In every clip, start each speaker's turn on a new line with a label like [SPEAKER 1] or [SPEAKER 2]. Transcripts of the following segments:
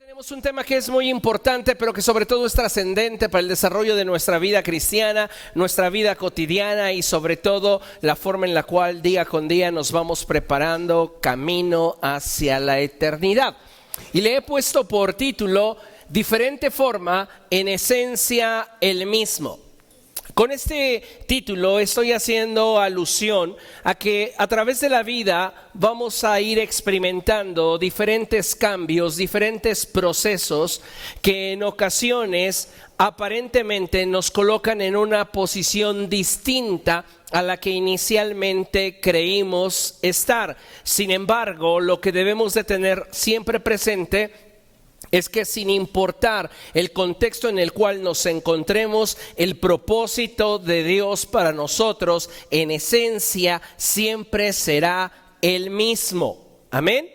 [SPEAKER 1] Tenemos un tema que es muy importante, pero que sobre todo es trascendente para el desarrollo de nuestra vida cristiana, nuestra vida cotidiana y sobre todo la forma en la cual día con día nos vamos preparando camino hacia la eternidad. Y le he puesto por título, diferente forma, en esencia el mismo. Con este título estoy haciendo alusión a que a través de la vida vamos a ir experimentando diferentes cambios, diferentes procesos que en ocasiones aparentemente nos colocan en una posición distinta a la que inicialmente creímos estar. Sin embargo, lo que debemos de tener siempre presente es que sin importar el contexto en el cual nos encontremos, el propósito de Dios para nosotros en esencia siempre será el mismo. Amén.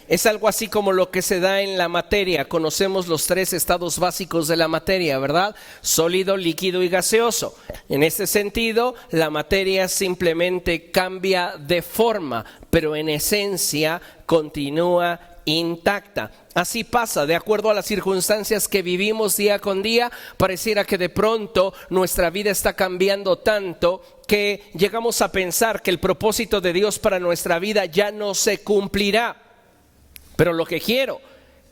[SPEAKER 1] Es algo así como lo que se da en la materia. Conocemos los tres estados básicos de la materia, ¿verdad? Sólido, líquido y gaseoso. En este sentido, la materia simplemente cambia de forma, pero en esencia continúa intacta. Así pasa, de acuerdo a las circunstancias que vivimos día con día, pareciera que de pronto nuestra vida está cambiando tanto que llegamos a pensar que el propósito de Dios para nuestra vida ya no se cumplirá. Pero lo que quiero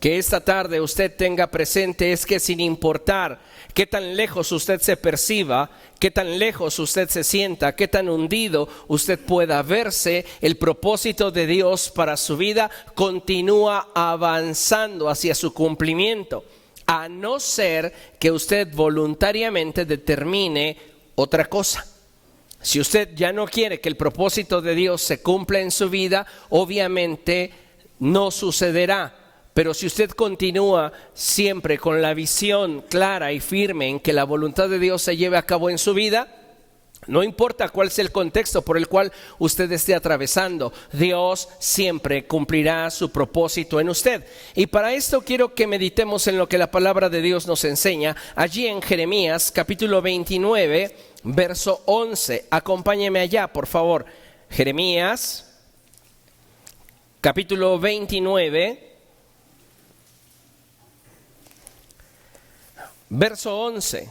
[SPEAKER 1] que esta tarde usted tenga presente es que sin importar qué tan lejos usted se perciba, qué tan lejos usted se sienta, qué tan hundido usted pueda verse, el propósito de Dios para su vida continúa avanzando hacia su cumplimiento, a no ser que usted voluntariamente determine otra cosa. Si usted ya no quiere que el propósito de Dios se cumpla en su vida, obviamente no sucederá. Pero si usted continúa siempre con la visión clara y firme en que la voluntad de Dios se lleve a cabo en su vida, no importa cuál sea el contexto por el cual usted esté atravesando, Dios siempre cumplirá su propósito en usted. Y para esto quiero que meditemos en lo que la palabra de Dios nos enseña allí en Jeremías capítulo 29, verso 11. Acompáñeme allá, por favor. Jeremías capítulo 29. Verso 11.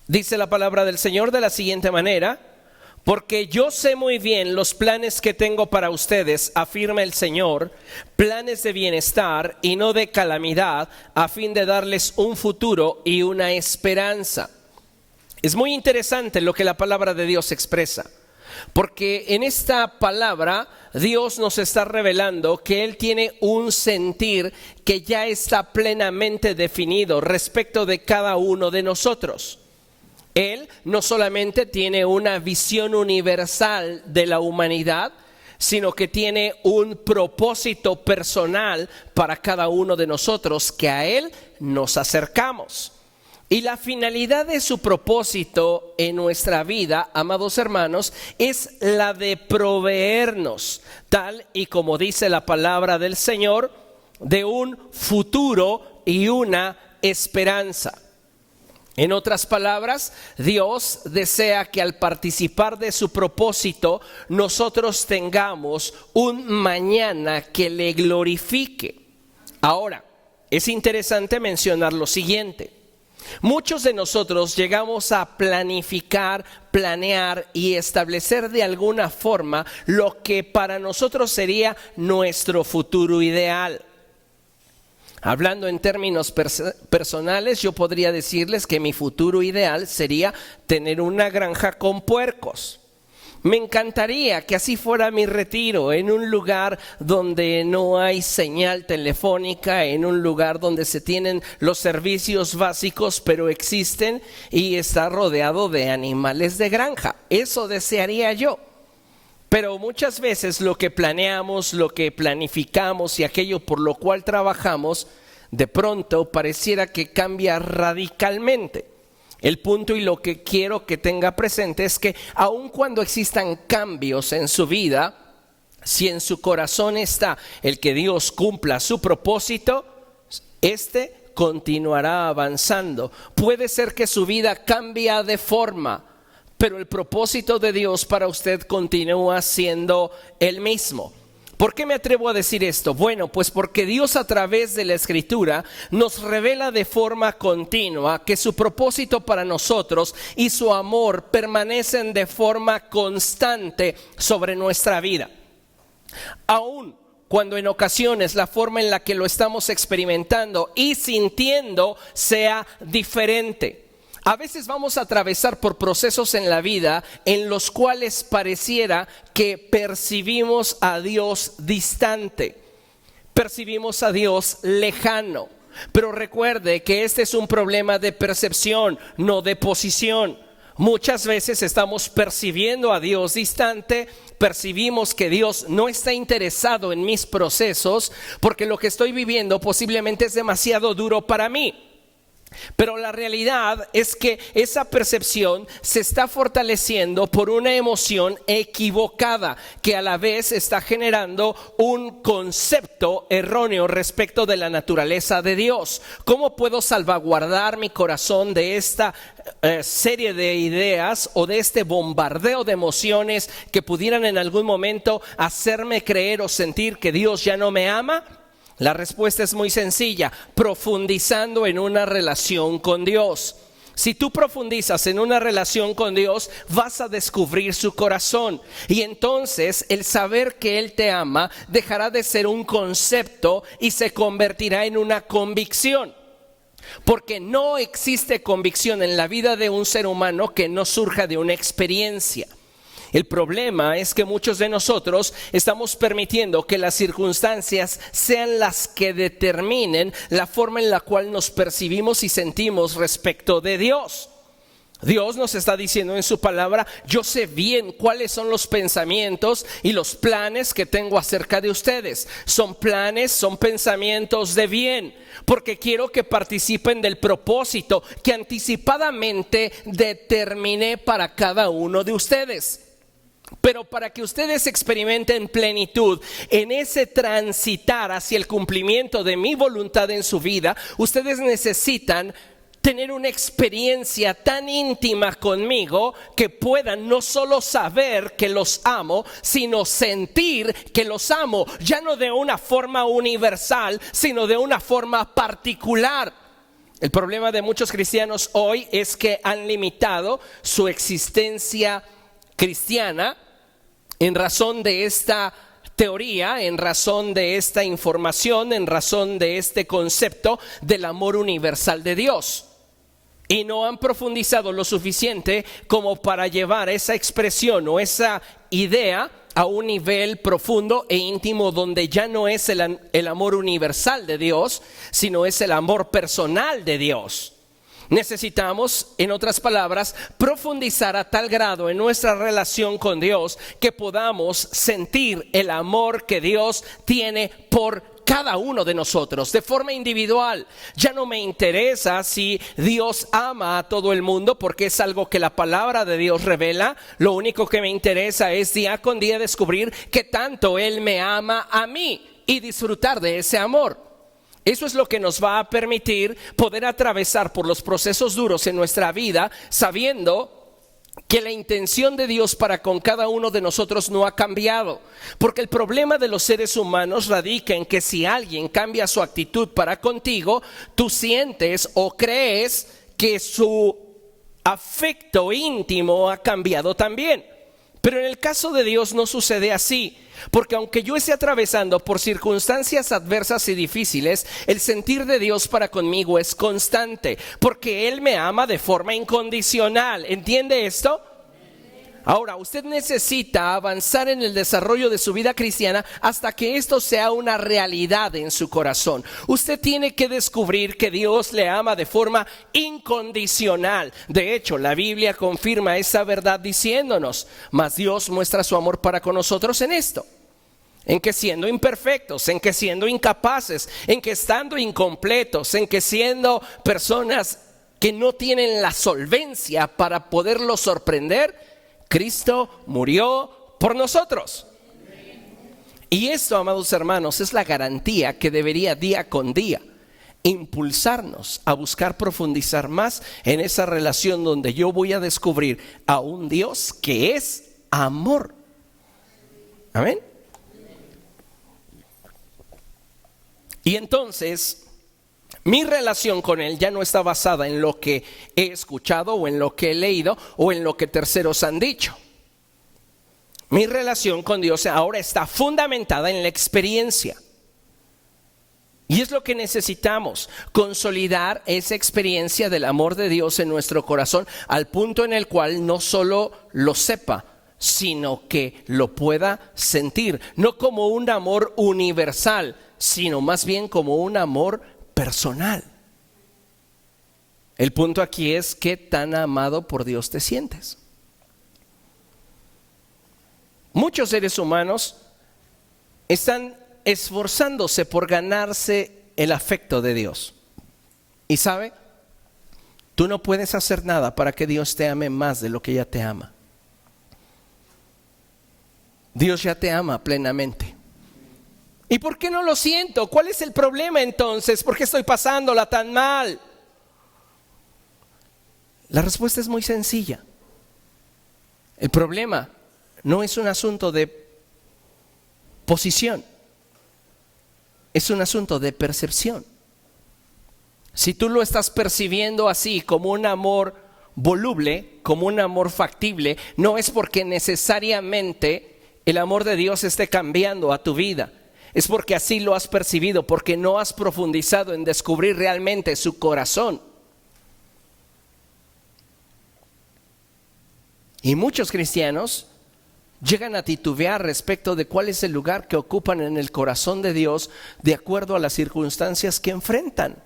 [SPEAKER 1] Dice la palabra del Señor de la siguiente manera: porque yo sé muy bien los planes que tengo para ustedes, afirma el Señor, planes de bienestar y no de calamidad, a fin de darles un futuro y una esperanza. Es muy interesante lo que la palabra de Dios expresa. Porque en esta palabra Dios nos está revelando que Él tiene un sentir que ya está plenamente definido respecto de cada uno de nosotros. Él no solamente tiene una visión universal de la humanidad, sino que tiene un propósito personal para cada uno de nosotros, que a Él nos acercamos. Y la finalidad de su propósito en nuestra vida, amados hermanos, es la de proveernos, tal y como dice la palabra del Señor, de un futuro y una esperanza. En otras palabras, Dios desea que al participar de su propósito, nosotros tengamos un mañana que le glorifique. Ahora, es interesante mencionar lo siguiente. Muchos de nosotros llegamos a planificar, planear y establecer de alguna forma lo que para nosotros sería nuestro futuro ideal. Hablando en términos personales, yo podría decirles que mi futuro ideal sería tener una granja con puercos. Me encantaría que así fuera mi retiro, en un lugar donde no hay señal telefónica, en un lugar donde se tienen los servicios básicos, pero existen, y está rodeado de animales de granja. Eso desearía yo. Pero muchas veces lo que planeamos, lo que planificamos y aquello por lo cual trabajamos, de pronto pareciera que cambia radicalmente. El punto y lo que quiero que tenga presente es que aun cuando existan cambios en su vida, si en su corazón está el que Dios cumpla su propósito, este continuará avanzando. Puede ser que su vida cambie de forma, pero el propósito de Dios para usted continúa siendo el mismo. ¿Por qué me atrevo a decir esto? Bueno, pues porque Dios a través de la Escritura nos revela de forma continua que su propósito para nosotros y su amor permanecen de forma constante sobre nuestra vida. Aún cuando en ocasiones la forma en la que lo estamos experimentando y sintiendo sea diferente. A veces vamos a atravesar por procesos en la vida en los cuales pareciera que percibimos a Dios distante, percibimos a Dios lejano. Pero recuerde que este es un problema de percepción, no de posición. Muchas veces estamos percibiendo a Dios distante, percibimos que Dios no está interesado en mis procesos porque lo que estoy viviendo posiblemente es demasiado duro para mí. Pero la realidad es que esa percepción se está fortaleciendo por una emoción equivocada que a la vez está generando un concepto erróneo respecto de la naturaleza de Dios. ¿Cómo puedo salvaguardar mi corazón de esta serie de ideas o de este bombardeo de emociones que pudieran en algún momento hacerme creer o sentir que Dios ya no me ama? La respuesta es muy sencilla: profundizando en una relación con Dios. Si tú profundizas en una relación con Dios, vas a descubrir su corazón. Y entonces el saber que Él te ama dejará de ser un concepto y se convertirá en una convicción. Porque no existe convicción en la vida de un ser humano que no surja de una experiencia. El problema es que muchos de nosotros estamos permitiendo que las circunstancias sean las que determinen la forma en la cual nos percibimos y sentimos respecto de Dios. Dios nos está diciendo en su palabra: yo sé bien cuáles son los pensamientos y los planes que tengo acerca de ustedes. Son planes, son pensamientos de bien, porque quiero que participen del propósito que anticipadamente determiné para cada uno de ustedes. Pero para que ustedes experimenten plenitud en ese transitar hacia el cumplimiento de mi voluntad en su vida, ustedes necesitan tener una experiencia tan íntima conmigo que puedan no solo saber que los amo, sino sentir que los amo, ya no de una forma universal, sino de una forma particular. El problema de muchos cristianos hoy es que han limitado su existencia cristiana en razón de esta teoría, en razón de esta información, en razón de este concepto del amor universal de Dios. Y no han profundizado lo suficiente como para llevar esa expresión o esa idea a un nivel profundo e íntimo donde ya no es el amor universal de Dios, sino es el amor personal de Dios. Necesitamos, en otras palabras, profundizar a tal grado en nuestra relación con Dios que podamos sentir el amor que Dios tiene por cada uno de nosotros de forma individual. Ya no me interesa si Dios ama a todo el mundo, porque es algo que la palabra de Dios revela. Lo único que me interesa es día con día descubrir que tanto Él me ama a mí y disfrutar de ese amor. Eso es lo que nos va a permitir poder atravesar por los procesos duros en nuestra vida, sabiendo que la intención de Dios para con cada uno de nosotros no ha cambiado. Porque el problema de los seres humanos radica en que si alguien cambia su actitud para contigo, tú sientes o crees que su afecto íntimo ha cambiado también. Pero en el caso de Dios no sucede así, porque aunque yo esté atravesando por circunstancias adversas y difíciles, el sentir de Dios para conmigo es constante, porque Él me ama de forma incondicional. ¿Entiende esto? Ahora, usted necesita avanzar en el desarrollo de su vida cristiana hasta que esto sea una realidad en su corazón. Usted tiene que descubrir que Dios le ama de forma incondicional. De hecho, la Biblia confirma esa verdad diciéndonos: mas Dios muestra su amor para con nosotros en esto, en que siendo imperfectos, en que siendo incapaces, en que estando incompletos, en que siendo personas que no tienen la solvencia para poderlo sorprender, Cristo murió por nosotros. Y esto, amados hermanos, es la garantía que debería día con día impulsarnos a buscar profundizar más en esa relación donde yo voy a descubrir a un Dios que es amor. Amén. Y entonces mi relación con Él ya no está basada en lo que he escuchado o en lo que he leído o en lo que terceros han dicho. Mi relación con Dios ahora está fundamentada en la experiencia. Y es lo que necesitamos, consolidar esa experiencia del amor de Dios en nuestro corazón al punto en el cual no solo lo sepa, sino que lo pueda sentir, no como un amor universal, sino más bien como un amor personal. El punto aquí es qué tan amado por Dios te sientes. Muchos seres humanos están esforzándose por ganarse el afecto de Dios. Y sabe, tú no puedes hacer nada para que Dios te ame más de lo que ya te ama. Dios ya te ama plenamente. ¿Y por qué no lo siento? ¿Cuál es el problema entonces? ¿Por qué estoy pasándola tan mal? La respuesta es muy sencilla. El problema no es un asunto de posición. Es un asunto de percepción. Si tú lo estás percibiendo así, como un amor voluble, como un amor factible, no es porque necesariamente el amor de Dios esté cambiando a tu vida. Es porque así lo has percibido, porque no has profundizado en descubrir realmente su corazón. Y muchos cristianos llegan a titubear respecto de cuál es el lugar que ocupan en el corazón de Dios de acuerdo a las circunstancias que enfrentan.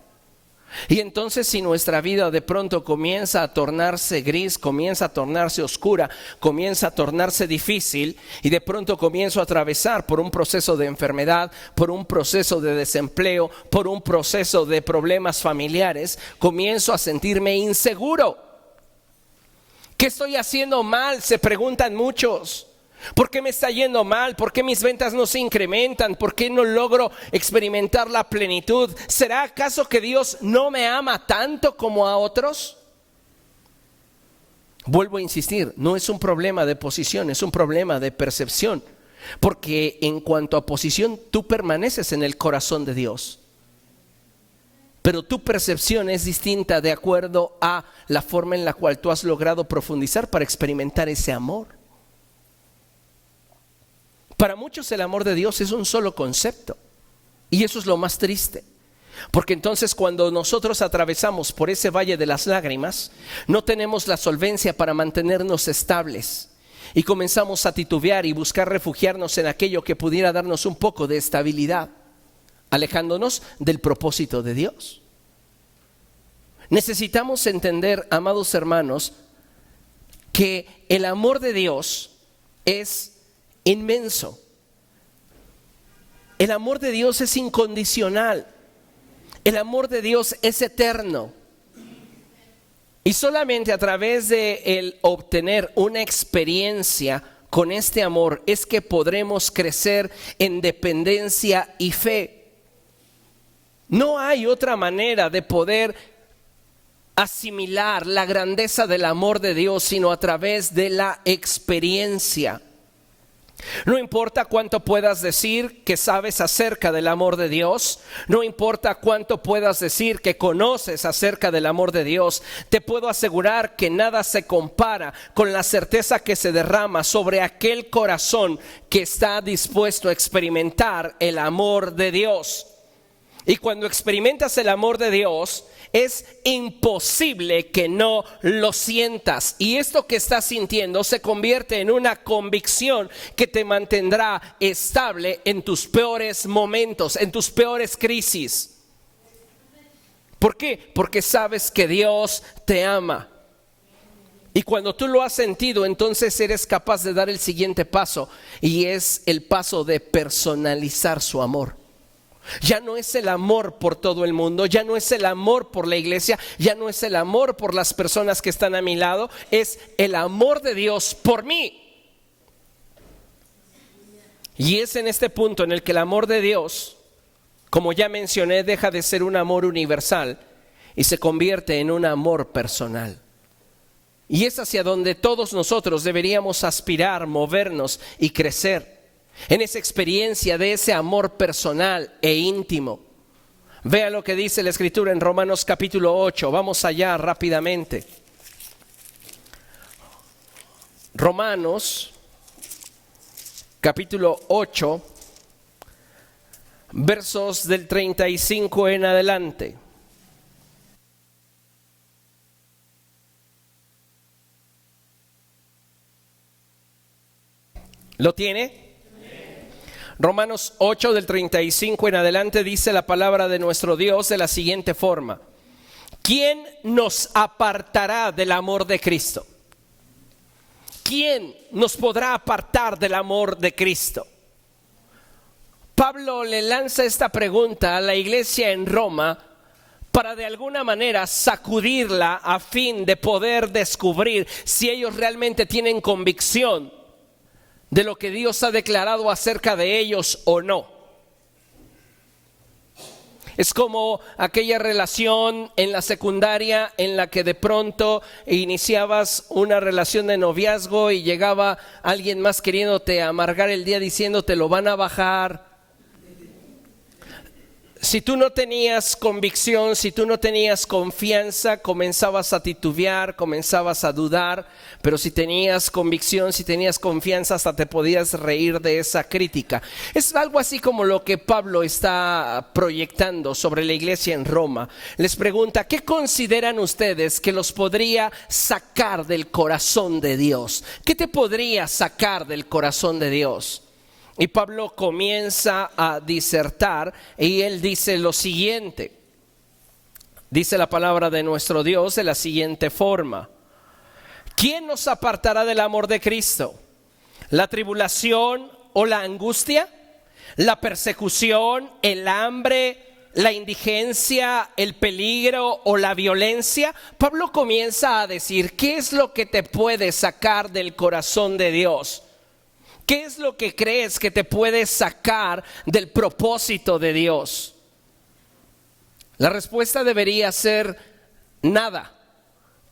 [SPEAKER 1] Y entonces si nuestra vida de pronto comienza a tornarse gris, comienza a tornarse oscura, comienza a tornarse difícil y de pronto comienzo a atravesar por un proceso de enfermedad, por un proceso de desempleo, por un proceso de problemas familiares, comienzo a sentirme inseguro. ¿Qué estoy haciendo mal?, se preguntan muchos. ¿Por qué me está yendo mal? ¿Por qué mis ventas no se incrementan? ¿Por qué no logro experimentar la plenitud? ¿Será acaso que Dios no me ama tanto como a otros? Vuelvo a insistir, no es un problema de posición, es un problema de percepción. Porque en cuanto a posición, tú permaneces en el corazón de Dios. Pero tu percepción es distinta de acuerdo a la forma en la cual tú has logrado profundizar para experimentar ese amor. Para muchos el amor de Dios es un solo concepto. Y eso es lo más triste. Porque entonces cuando nosotros atravesamos por ese valle de las lágrimas, no tenemos la solvencia para mantenernos estables. Y comenzamos a titubear y buscar refugiarnos en aquello que pudiera darnos un poco de estabilidad, alejándonos del propósito de Dios. Necesitamos entender, amados hermanos, que el amor de Dios es inmenso. El amor de Dios es incondicional. El amor de Dios es eterno. Y solamente a través de el obtener una experiencia con este amor es que podremos crecer en dependencia y fe. No hay otra manera de poder asimilar la grandeza del amor de Dios sino a través de la experiencia. No importa cuánto puedas decir que sabes acerca del amor de Dios, no importa cuánto puedas decir que conoces acerca del amor de Dios, te puedo asegurar que nada se compara con la certeza que se derrama sobre aquel corazón que está dispuesto a experimentar el amor de Dios. Y cuando experimentas el amor de Dios, es imposible que no lo sientas. Y esto que estás sintiendo se convierte en una convicción que te mantendrá estable en tus peores momentos, en tus peores crisis. ¿Por qué? Porque sabes que Dios te ama. Y cuando tú lo has sentido, entonces eres capaz de dar el siguiente paso. Y es el paso de personalizar su amor. Ya no es el amor por todo el mundo, ya no es el amor por la iglesia, ya no es el amor por las personas que están a mi lado, es el amor de Dios por mí. Y es en este punto en el que el amor de Dios, como ya mencioné, deja de ser un amor universal y se convierte en un amor personal. Y es hacia donde todos nosotros deberíamos aspirar, movernos y crecer. En esa experiencia de ese amor personal e íntimo. Vea lo que dice la Escritura en Romanos capítulo 8. Vamos allá rápidamente. Romanos capítulo 8, versos del 35 en adelante. ¿Lo tiene? Romanos 8 del 35 en adelante dice la palabra de nuestro Dios de la siguiente forma: ¿quién nos apartará del amor de Cristo? ¿Quién nos podrá apartar del amor de Cristo? Pablo le lanza esta pregunta a la iglesia en Roma para de alguna manera sacudirla a fin de poder descubrir si ellos realmente tienen convicción de lo que Dios ha declarado acerca de ellos o no. Es como aquella relación en la secundaria en la que de pronto iniciabas una relación de noviazgo y llegaba alguien más queriéndote amargar el día diciéndote lo van a bajar. Si tú no tenías convicción, si tú no tenías confianza, comenzabas a titubear, comenzabas a dudar. Pero si tenías convicción, si tenías confianza, hasta te podías reír de esa crítica. Es algo así como lo que Pablo está proyectando sobre la iglesia en Roma. Les pregunta, ¿qué consideran ustedes que los podría sacar del corazón de Dios? ¿Qué te podría sacar del corazón de Dios? Y Pablo comienza a disertar y él dice lo siguiente. Dice la palabra de nuestro Dios de la siguiente forma: ¿quién nos apartará del amor de Cristo? ¿La tribulación o la angustia? ¿La persecución, el hambre, la indigencia, el peligro o la violencia? Pablo comienza a decir, ¿qué es lo que te puede sacar del corazón de Dios? ¿Qué es lo que crees que te puede sacar del propósito de Dios? La respuesta debería ser nada.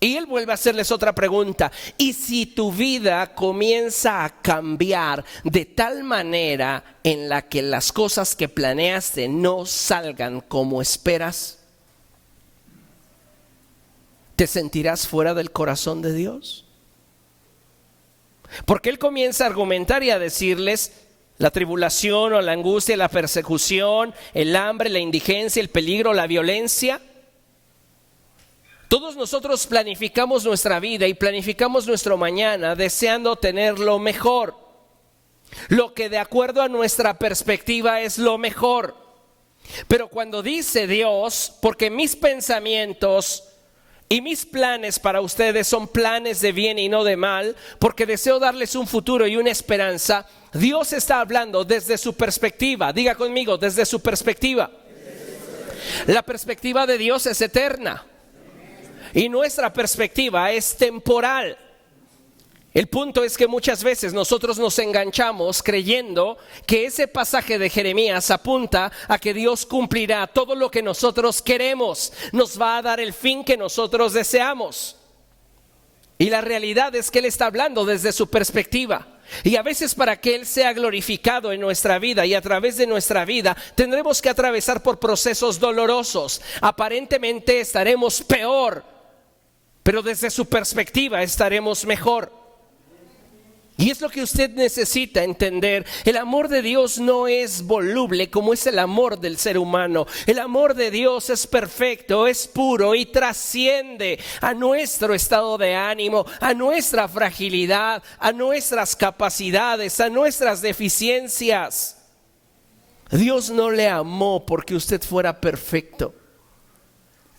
[SPEAKER 1] Y él vuelve a hacerles otra pregunta: ¿y si tu vida comienza a cambiar de tal manera en la que las cosas que planeaste no salgan como esperas? ¿Te sentirás fuera del corazón de Dios? Porque él comienza a argumentar y a decirles la tribulación o la angustia, la persecución, el hambre, la indigencia, el peligro, la violencia. Todos nosotros planificamos nuestra vida y planificamos nuestro mañana deseando tener lo mejor, lo que de acuerdo a nuestra perspectiva es lo mejor. Pero cuando dice Dios, porque mis pensamientos y mis planes para ustedes son planes de bien y no de mal, porque deseo darles un futuro y una esperanza, Dios está hablando desde su perspectiva. Diga conmigo, desde su perspectiva. La perspectiva de Dios es eterna y nuestra perspectiva es temporal. El punto es que muchas veces nosotros nos enganchamos creyendo que ese pasaje de Jeremías apunta a que Dios cumplirá todo lo que nosotros queremos, nos va a dar el fin que nosotros deseamos. Y la realidad es que Él está hablando desde su perspectiva. Y a veces para que Él sea glorificado en nuestra vida y a través de nuestra vida tendremos que atravesar por procesos dolorosos. Aparentemente estaremos peor, pero desde su perspectiva estaremos mejor. Y es lo que usted necesita entender. El amor de Dios no es voluble como es el amor del ser humano. El amor de Dios es perfecto, es puro y trasciende a nuestro estado de ánimo, a nuestra fragilidad, a nuestras capacidades, a nuestras deficiencias. Dios no le amó porque usted fuera perfecto.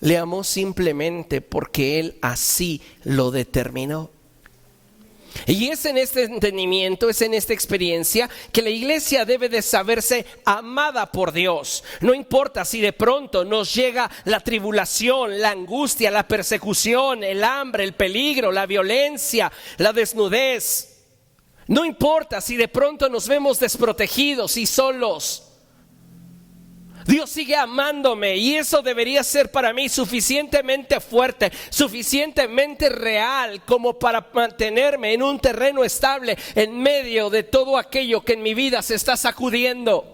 [SPEAKER 1] Le amó simplemente porque Él así lo determinó. Y es en este entendimiento, es en esta experiencia que la iglesia debe de saberse amada por Dios. No importa si de pronto nos llega la tribulación, la angustia, la persecución, el hambre, el peligro, la violencia, la desnudez. No importa si de pronto nos vemos desprotegidos y solos. Dios sigue amándome y eso debería ser para mí suficientemente fuerte, suficientemente real como para mantenerme en un terreno estable en medio de todo aquello que en mi vida se está sacudiendo.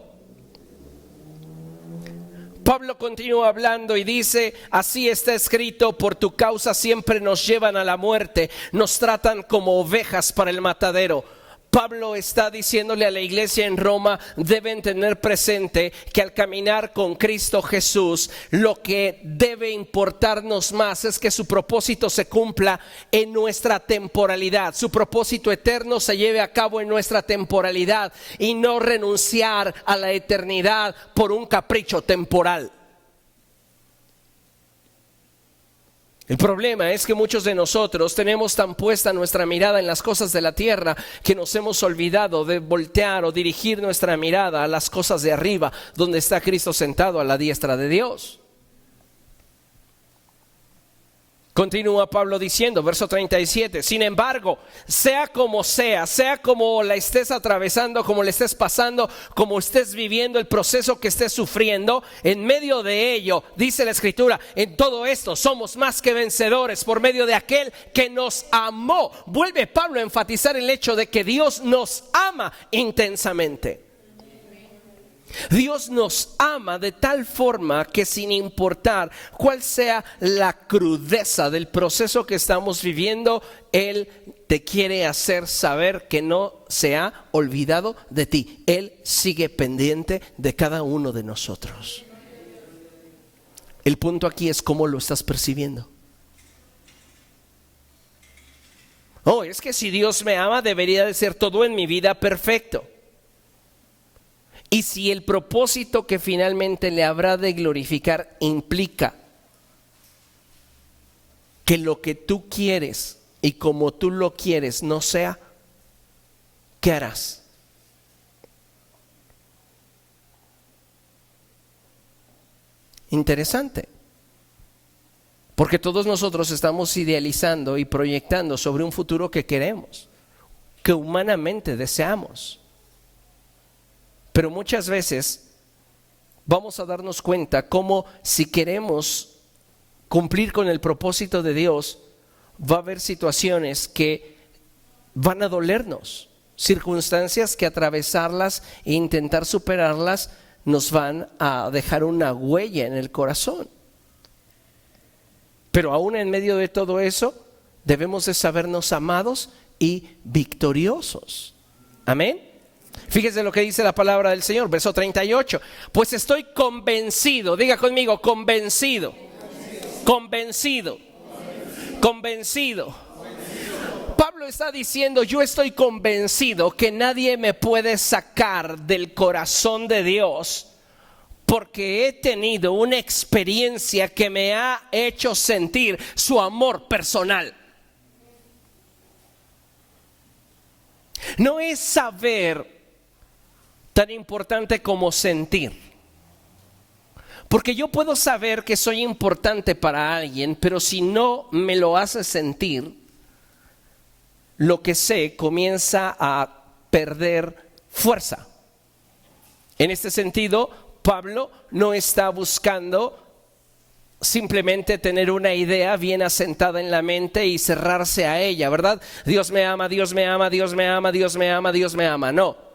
[SPEAKER 1] Pablo continúa hablando y dice: así está escrito, por tu causa siempre nos llevan a la muerte, nos tratan como ovejas para el matadero. Pablo está diciéndole a la iglesia en Roma: deben tener presente que al caminar con Cristo Jesús, lo que debe importarnos más es que su propósito se cumpla en nuestra temporalidad. Su propósito eterno se lleve a cabo en nuestra temporalidad y no renunciar a la eternidad por un capricho temporal. El problema es que muchos de nosotros tenemos tan puesta nuestra mirada en las cosas de la tierra que nos hemos olvidado de voltear o dirigir nuestra mirada a las cosas de arriba, donde está Cristo sentado a la diestra de Dios. Continúa Pablo diciendo, verso 37, sin embargo, sea como la estés atravesando, como le estés pasando, como estés viviendo el proceso que estés sufriendo, en medio de ello, dice la Escritura, en todo esto somos más que vencedores por medio de aquel que nos amó. Vuelve Pablo a enfatizar el hecho de que Dios nos ama intensamente. Dios nos ama de tal forma que sin importar cuál sea la crudeza del proceso que estamos viviendo, Él te quiere hacer saber que no se ha olvidado de ti. Él sigue pendiente de cada uno de nosotros. El punto aquí es cómo lo estás percibiendo. Es que si Dios me ama, debería de ser todo en mi vida perfecto. Y si el propósito que finalmente le habrá de glorificar implica que lo que tú quieres y como tú lo quieres no sea, ¿qué harás? Interesante. Porque todos nosotros estamos idealizando y proyectando sobre un futuro que queremos, que humanamente deseamos. Pero muchas veces vamos a darnos cuenta cómo si queremos cumplir con el propósito de Dios, va a haber situaciones que van a dolernos, circunstancias que atravesarlas e intentar superarlas nos van a dejar una huella en el corazón. Pero aún en medio de todo eso, debemos de sabernos amados y victoriosos. Amén. Fíjese lo que dice la palabra del Señor, verso 38. Pues estoy convencido, diga conmigo, convencido. Pablo está diciendo, yo estoy convencido que nadie me puede sacar del corazón de Dios, porque he tenido una experiencia que me ha hecho sentir su amor personal. No es saber tan importante como sentir. Porque yo puedo saber que soy importante para alguien, pero si no me lo hace sentir, lo que sé comienza a perder fuerza. En este sentido, Pablo no está buscando simplemente tener una idea bien asentada en la mente y cerrarse a ella, ¿verdad? Dios me ama, Dios me ama, Dios me ama, Dios me ama, Dios me ama. No.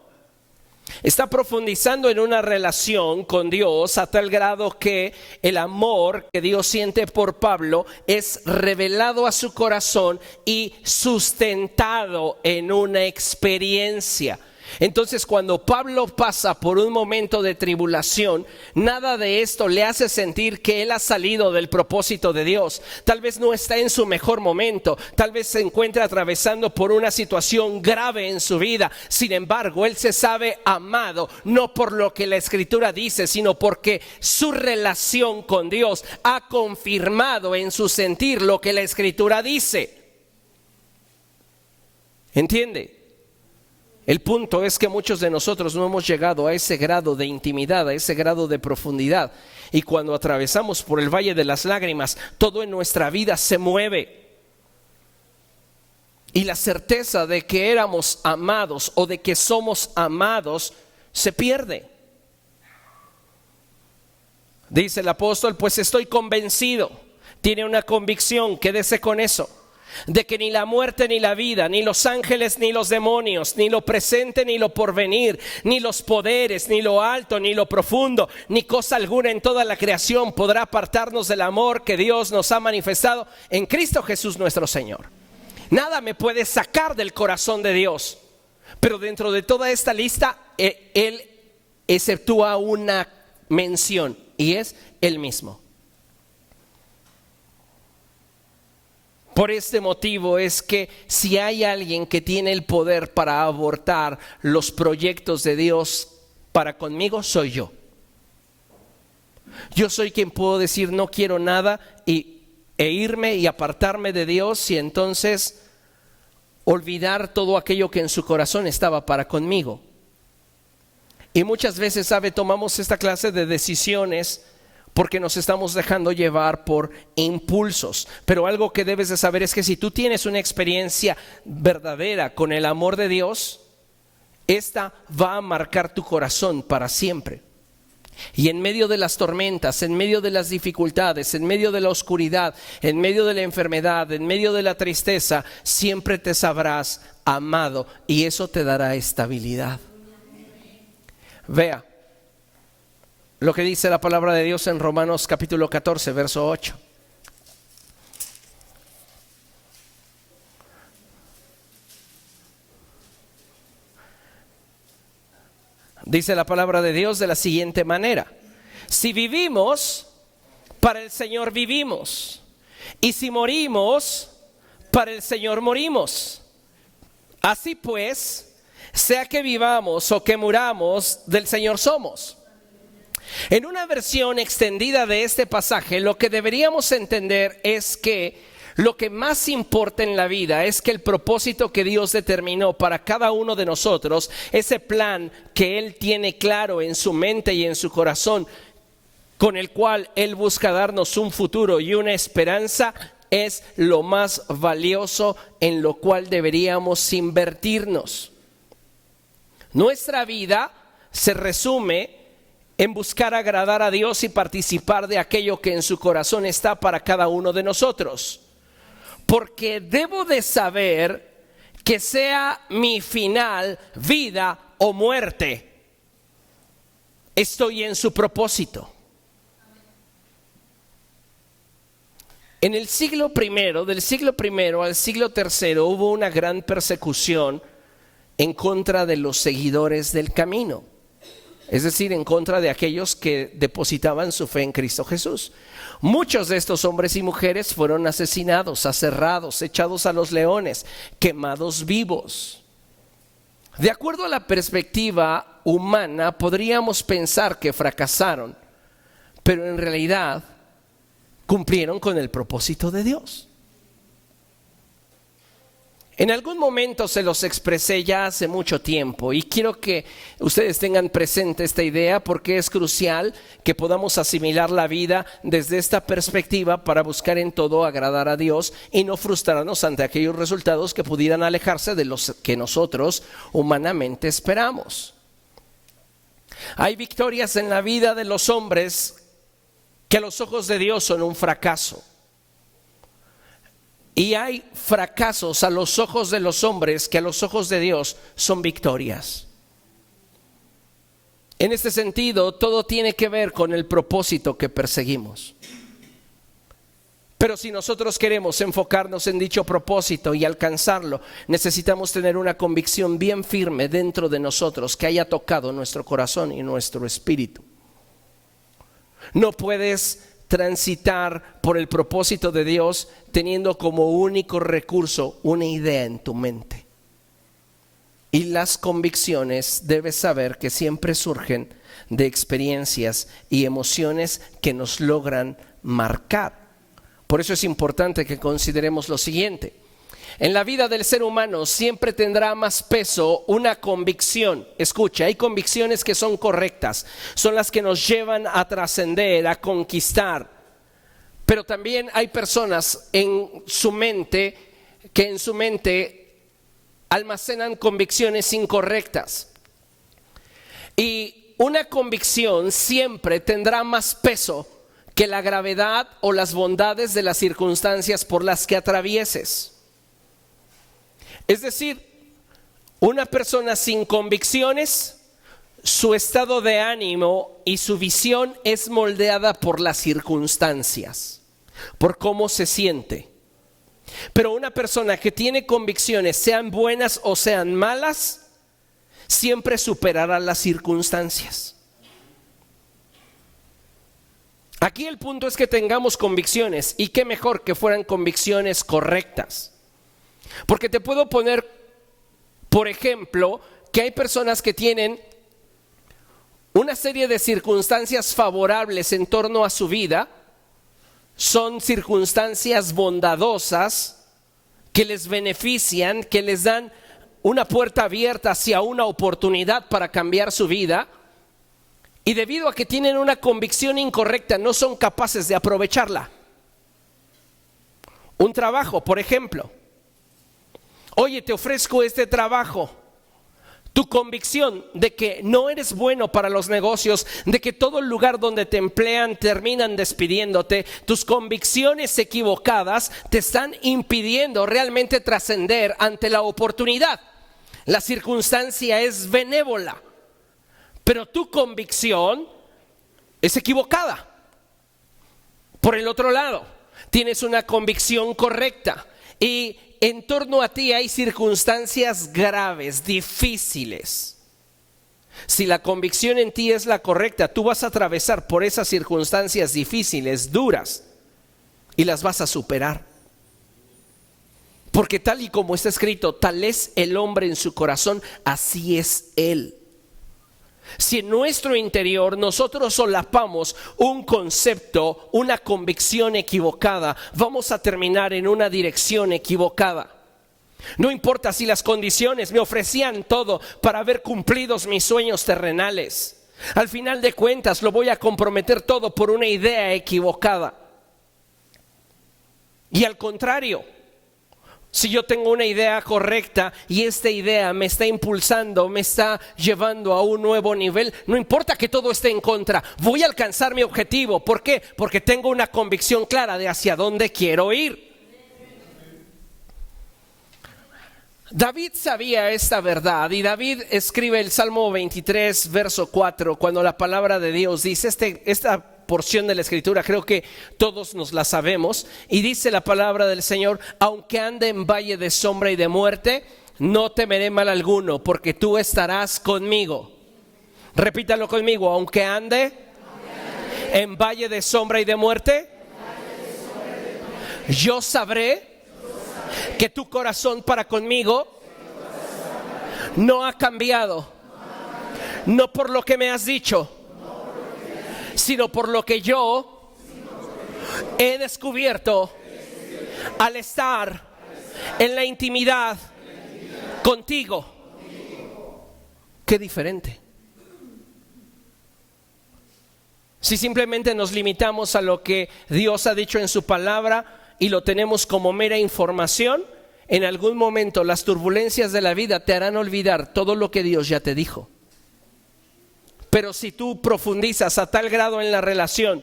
[SPEAKER 1] Está profundizando en una relación con Dios a tal grado que el amor que Dios siente por Pablo es revelado a su corazón y sustentado en una experiencia. Entonces, cuando Pablo pasa por un momento de tribulación, nada de esto le hace sentir que él ha salido del propósito de Dios. Tal vez no está en su mejor momento, tal vez se encuentra atravesando por una situación grave en su vida. Sin embargo, él se sabe amado, no por lo que la Escritura dice, sino porque su relación con Dios ha confirmado en su sentir lo que la Escritura dice. ¿Entiende? El punto es que muchos de nosotros no hemos llegado a ese grado de intimidad, a ese grado de profundidad. Y cuando atravesamos por el valle de las lágrimas, todo en nuestra vida se mueve. Y la certeza de que éramos amados o de que somos amados se pierde. Dice el apóstol, pues estoy convencido. Tiene una convicción, quédese con eso. de que ni la muerte ni la vida, ni los ángeles ni los demonios, ni lo presente ni lo porvenir, ni los poderes, ni lo alto, ni lo profundo, ni cosa alguna en toda la creación podrá apartarnos del amor que Dios nos ha manifestado en Cristo Jesús nuestro Señor. Nada me puede sacar del corazón de Dios. Pero dentro de toda esta lista, Él exceptúa una mención, y es Él mismo. Por este motivo es que si hay alguien que tiene el poder para abortar los proyectos de Dios para conmigo, soy yo. Yo soy quien puedo decir no quiero nada e irme y apartarme de Dios, y entonces olvidar todo aquello que en su corazón estaba para conmigo. Y muchas veces, tomamos esta clase de decisiones porque nos estamos dejando llevar por impulsos. Pero algo que debes de saber es que si tú tienes una experiencia verdadera con el amor de Dios, esta va a marcar tu corazón para siempre. Y en medio de las tormentas, en medio de las dificultades, en medio de la oscuridad, en medio de la enfermedad, en medio de la tristeza, siempre te sabrás amado, y eso te dará estabilidad. Vea lo que dice la palabra de Dios en Romanos capítulo 14, verso 8. Dice la palabra de Dios de la siguiente manera: si vivimos, para el Señor vivimos, y si morimos, para el Señor morimos. Así pues, sea que vivamos o que muramos, del Señor somos. En una versión extendida de este pasaje, lo que deberíamos entender es que lo que más importa en la vida es que el propósito que Dios determinó para cada uno de nosotros, ese plan que Él tiene claro en su mente y en su corazón, con el cual Él busca darnos un futuro y una esperanza, es lo más valioso en lo cual deberíamos invertirnos. Nuestra vida se resume en buscar agradar a Dios y participar de aquello que en su corazón está para cada uno de nosotros. Porque debo de saber que sea mi final, vida o muerte, estoy en su propósito. En el siglo primero, del siglo primero al siglo tercero, hubo una gran persecución en contra de los seguidores del camino. Es decir, en contra de aquellos que depositaban su fe en Cristo Jesús. Muchos de estos hombres y mujeres fueron asesinados, aserrados, echados a los leones, quemados vivos. De acuerdo a la perspectiva humana, podríamos pensar que fracasaron, pero en realidad cumplieron con el propósito de Dios. En algún momento se los expresé ya hace mucho tiempo, y quiero que ustedes tengan presente esta idea porque es crucial que podamos asimilar la vida desde esta perspectiva para buscar en todo agradar a Dios y no frustrarnos ante aquellos resultados que pudieran alejarse de los que nosotros humanamente esperamos. Hay victorias en la vida de los hombres que a los ojos de Dios son un fracaso. Y hay fracasos a los ojos de los hombres que a los ojos de Dios son victorias. En este sentido, todo tiene que ver con el propósito que perseguimos. Pero si nosotros queremos enfocarnos en dicho propósito y alcanzarlo, necesitamos tener una convicción bien firme dentro de nosotros que haya tocado nuestro corazón y nuestro espíritu. No puedes transitar por el propósito de Dios teniendo como único recurso una idea en tu mente. Y las convicciones, debes saber que siempre surgen de experiencias y emociones que nos logran marcar. Por eso es importante que consideremos lo siguiente: en la vida del ser humano siempre tendrá más peso una convicción. Escucha, hay convicciones que son correctas, son las que nos llevan a trascender, a conquistar. Pero también hay personas en su mente que en su mente almacenan convicciones incorrectas. Y una convicción siempre tendrá más peso que la gravedad o las bondades de las circunstancias por las que atravieses. Es decir, una persona sin convicciones, su estado de ánimo y su visión es moldeada por las circunstancias, por cómo se siente. Pero una persona que tiene convicciones, sean buenas o sean malas, siempre superará las circunstancias. Aquí el punto es que tengamos convicciones, y qué mejor que fueran convicciones correctas. Porque te puedo poner, por ejemplo, que hay personas que tienen una serie de circunstancias favorables en torno a su vida, son circunstancias bondadosas que les benefician, que les dan una puerta abierta hacia una oportunidad para cambiar su vida, y debido a que tienen una convicción incorrecta no son capaces de aprovecharla. Un trabajo, por ejemplo. Oye, te ofrezco este trabajo. Tu convicción de que no eres bueno para los negocios, de que todo el lugar donde te emplean terminan despidiéndote, tus convicciones equivocadas te están impidiendo realmente trascender ante la oportunidad. La circunstancia es benévola, pero tu convicción es equivocada. Por el otro lado, tienes una convicción correcta y en torno a ti hay circunstancias graves, difíciles. Si la convicción en ti es la correcta, tú vas a atravesar por esas circunstancias difíciles, duras, y las vas a superar. Porque tal y como está escrito, tal es el hombre en su corazón, así es él. Si en nuestro interior nosotros solapamos un concepto, una convicción equivocada, vamos a terminar en una dirección equivocada. No importa si las condiciones me ofrecían todo para ver cumplidos mis sueños terrenales. Al final de cuentas lo voy a comprometer todo por una idea equivocada. Y al contrario, si yo tengo una idea correcta y esta idea me está impulsando, me está llevando a un nuevo nivel, no importa que todo esté en contra, voy a alcanzar mi objetivo. ¿Por qué? Porque tengo una convicción clara de hacia dónde quiero ir. David sabía esta verdad y David escribe el Salmo 23, verso 4, cuando la palabra de Dios dice, esta porción de la escritura creo que todos nos la sabemos, y dice la palabra del Señor: aunque ande en valle de sombra y de muerte, no temeré mal alguno, porque tú estarás conmigo. Repítalo conmigo: aunque ande en valle de sombra y de muerte, yo sabré que tu corazón para conmigo no ha cambiado, no por lo que me has dicho, sino por lo que yo he descubierto al estar en la intimidad contigo. Qué diferente. Si simplemente nos limitamos a lo que Dios ha dicho en su palabra y lo tenemos como mera información, en algún momento las turbulencias de la vida te harán olvidar todo lo que Dios ya te dijo. Pero si tú profundizas a tal grado en la relación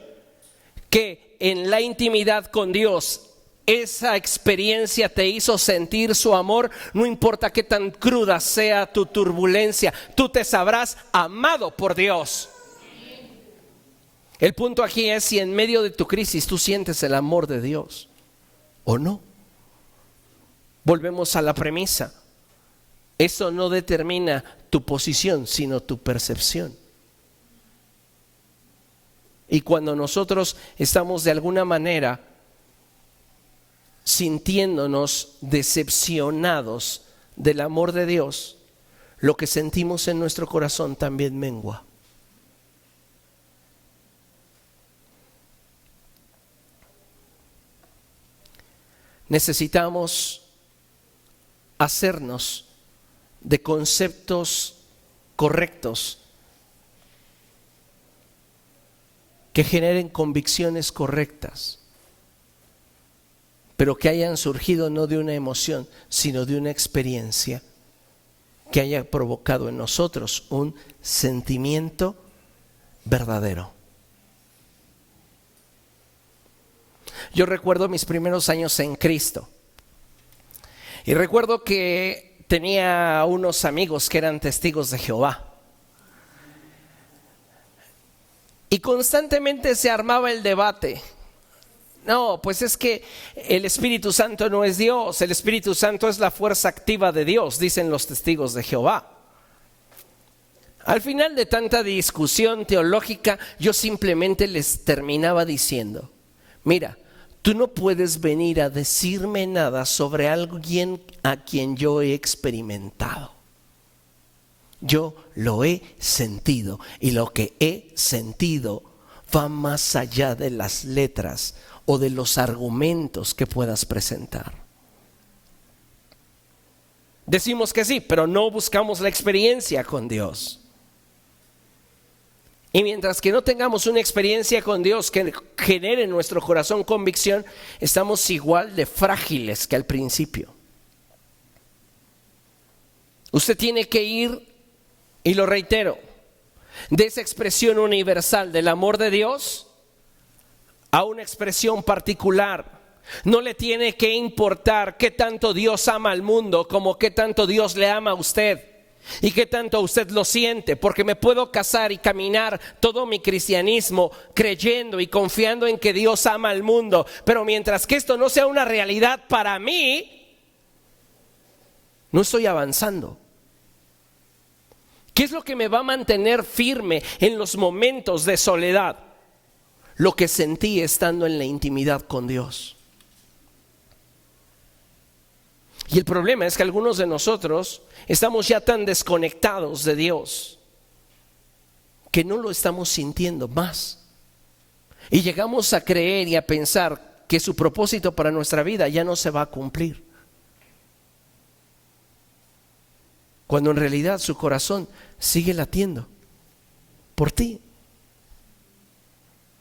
[SPEAKER 1] que en la intimidad con Dios esa experiencia te hizo sentir su amor, no importa qué tan cruda sea tu turbulencia, tú te sabrás amado por Dios. El punto aquí es si en medio de tu crisis tú sientes el amor de Dios o no. Volvemos a la premisa. Eso no determina tu posición, sino tu percepción. Y cuando nosotros estamos de alguna manera sintiéndonos decepcionados del amor de Dios, lo que sentimos en nuestro corazón también mengua. Necesitamos hacernos de conceptos correctos que generen convicciones correctas, pero que hayan surgido no de una emoción, sino de una experiencia que haya provocado en nosotros un sentimiento verdadero. Yo recuerdo mis primeros años en Cristo Y recuerdo que tenía unos amigos que eran testigos de Jehová. Y constantemente se armaba el debate. No, pues es que el Espíritu Santo no es Dios, el Espíritu Santo es la fuerza activa de Dios, dicen los testigos de Jehová. Al final de tanta discusión teológica, yo simplemente les terminaba diciendo: mira, tú no puedes venir a decirme nada sobre alguien a quien yo he experimentado. Yo lo he sentido, y lo que he sentido va más allá de las letras o de los argumentos que puedas presentar. Decimos que sí, pero no buscamos la experiencia con Dios. Y mientras que no tengamos una experiencia con Dios que genere en nuestro corazón convicción, estamos igual de frágiles que al principio. Usted tiene que ir, y lo reitero, de esa expresión universal del amor de Dios a una expresión particular. No le tiene que importar qué tanto Dios ama al mundo como qué tanto Dios le ama a usted y qué tanto usted lo siente, porque me puedo casar y caminar todo mi cristianismo creyendo y confiando en que Dios ama al mundo, pero mientras que esto no sea una realidad para mí, no estoy avanzando. ¿Qué es lo que me va a mantener firme en los momentos de soledad? Lo que sentí estando en la intimidad con Dios. Y el problema es que algunos de nosotros estamos ya tan desconectados de Dios que no lo estamos sintiendo más. Y llegamos a creer y a pensar que su propósito para nuestra vida ya no se va a cumplir, cuando en realidad su corazón sigue latiendo por ti.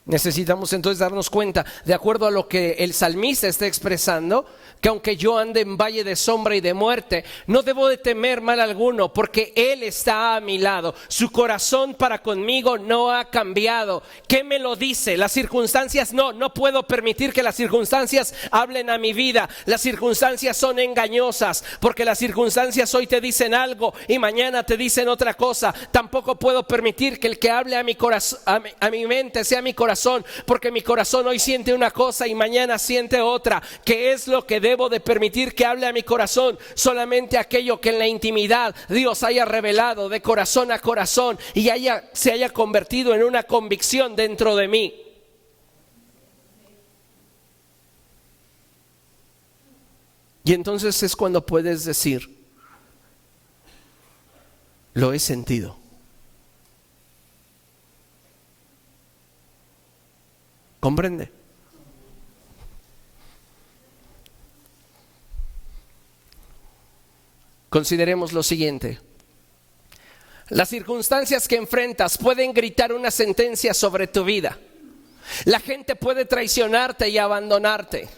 [SPEAKER 1] Necesitamos entonces darnos cuenta, de acuerdo a lo que el salmista está expresando, que aunque yo ande en valle de sombra y de muerte, no debo de temer mal alguno, porque Él está a mi lado. Su corazón para conmigo no ha cambiado. ¿Qué me lo dice? Las circunstancias no puedo permitir que las circunstancias hablen a mi vida. Las circunstancias son engañosas, porque las circunstancias hoy te dicen algo y mañana te dicen otra cosa. Tampoco puedo permitir que el que hable a mi corazón, a mi mente, sea mi corazón, porque mi corazón hoy siente una cosa y mañana siente otra. ¿Qué es lo que debo de permitir que hable a mi corazón? Solamente aquello que en la intimidad Dios haya revelado de corazón a corazón y se haya convertido en una convicción dentro de mí. Y entonces es cuando puedes decir: lo he sentido. ¿Comprende? Consideremos lo siguiente. Las circunstancias que enfrentas pueden gritar una sentencia sobre tu vida. La gente puede traicionarte y abandonarte.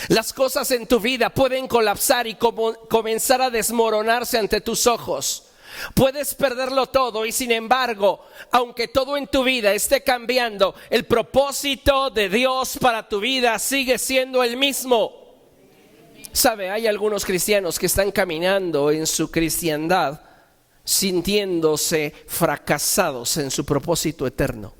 [SPEAKER 1] Las cosas en tu vida pueden colapsar y comenzar a desmoronarse ante tus ojos. Puedes perderlo todo y sin embargo, aunque todo en tu vida esté cambiando, el propósito de Dios para tu vida sigue siendo el mismo. Sabe, hay algunos cristianos que están caminando en su cristiandad sintiéndose fracasados en su propósito eterno.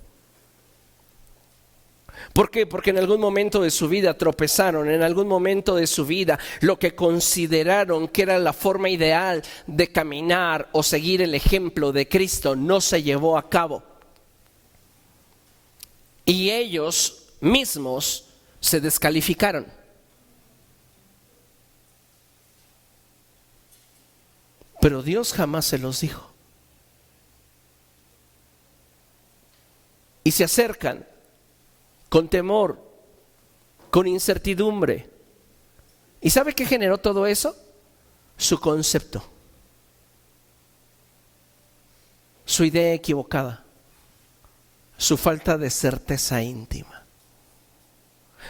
[SPEAKER 1] ¿Por qué? Porque en algún momento de su vida tropezaron, en algún momento de su vida lo que consideraron que era la forma ideal de caminar o seguir el ejemplo de Cristo no se llevó a cabo. Y ellos mismos se descalificaron. Pero Dios jamás se los dijo. Y se acercan con temor, con incertidumbre. ¿Y sabe qué generó todo eso? Su concepto, su idea equivocada, su falta de certeza íntima.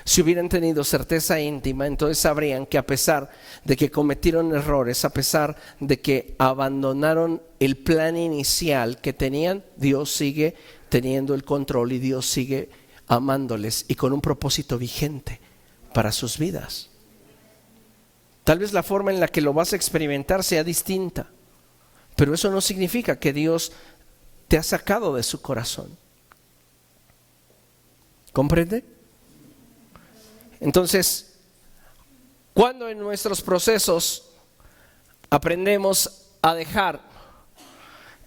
[SPEAKER 1] Si hubieran tenido certeza íntima, entonces sabrían que a pesar de que cometieron errores, a pesar de que abandonaron el plan inicial que tenían, Dios sigue teniendo el control y Dios sigue amándoles y con un propósito vigente para sus vidas. Tal vez la forma en la que lo vas a experimentar sea distinta, pero eso no significa que Dios te ha sacado de su corazón. ¿Comprende? Entonces, cuando en nuestros procesos aprendemos a dejar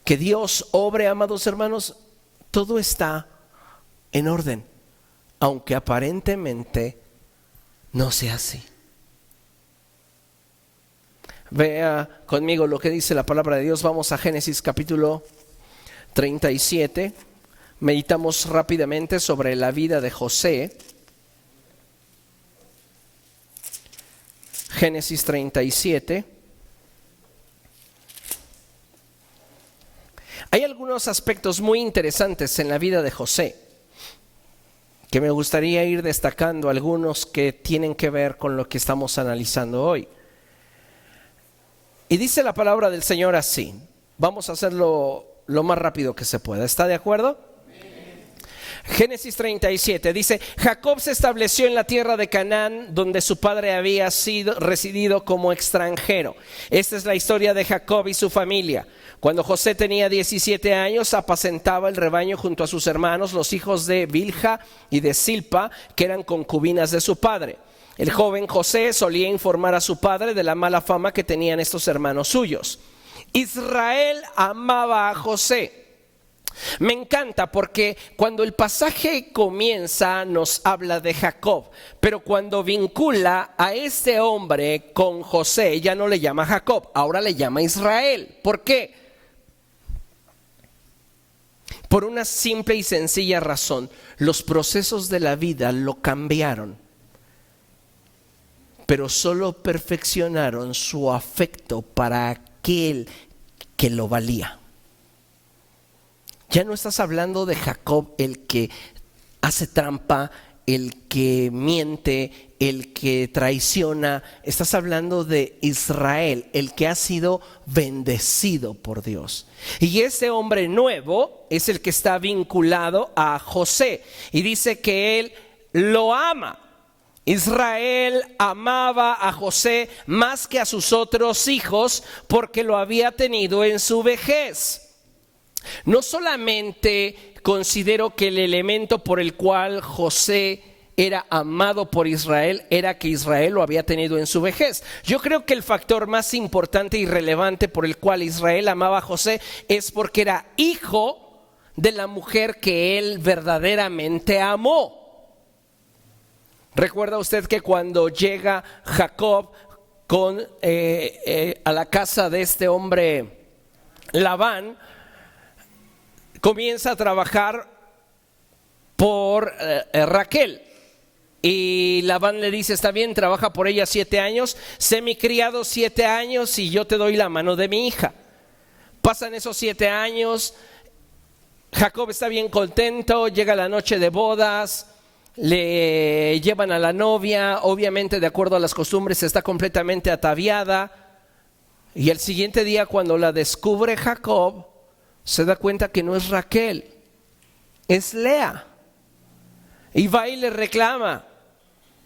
[SPEAKER 1] que Dios obre, amados hermanos, todo está en orden, aunque aparentemente no sea así. Vea conmigo lo que dice la palabra de Dios. Vamos a Génesis capítulo 37. Meditamos rápidamente sobre la vida de José. Génesis 37. Hay algunos aspectos muy interesantes en la vida de José que me gustaría ir destacando, algunos que tienen que ver con lo que estamos analizando hoy. Y dice la palabra del Señor así. Vamos a hacerlo lo más rápido que se pueda. ¿Está de acuerdo? Génesis 37 dice: Jacob se estableció en la tierra de Canaán, donde su padre había residido como extranjero. Esta es la historia de Jacob y su familia. Cuando José tenía 17 años, apacentaba el rebaño junto a sus hermanos, los hijos de Bilha y de Silpa, que eran concubinas de su padre. El joven José solía informar a su padre de la mala fama que tenían estos hermanos suyos. Israel amaba a José. Me encanta porque cuando el pasaje comienza nos habla de Jacob, pero cuando vincula a este hombre con José ya no le llama Jacob, ahora le llama Israel. ¿Por qué? Por una simple y sencilla razón: los procesos de la vida lo cambiaron, pero solo perfeccionaron su afecto para aquel que lo valía. Ya no estás hablando de Jacob, el que hace trampa, el que miente, el que traiciona. Estás hablando de Israel, el que ha sido bendecido por Dios. Y ese hombre nuevo es el que está vinculado a José. Y dice que él lo ama. Israel amaba a José más que a sus otros hijos porque lo había tenido en su vejez. No solamente considero que el elemento por el cual José era amado por Israel era que Israel lo había tenido en su vejez. Yo creo que el factor más importante y relevante por el cual Israel amaba a José es porque era hijo de la mujer que él verdaderamente amó. ¿Recuerda usted que cuando llega Jacob a la casa de este hombre Labán, comienza a trabajar por Raquel? Y Labán le dice: está bien, trabaja por ella 7 años, sé mi criado 7 años y yo te doy la mano de mi hija. Pasan esos 7 años, Jacob está bien contento, llega la noche de bodas, le llevan a la novia, obviamente de acuerdo a las costumbres está completamente ataviada, y el siguiente día cuando la descubre Jacob, se da cuenta que no es Raquel, es Lea. Y va y le reclama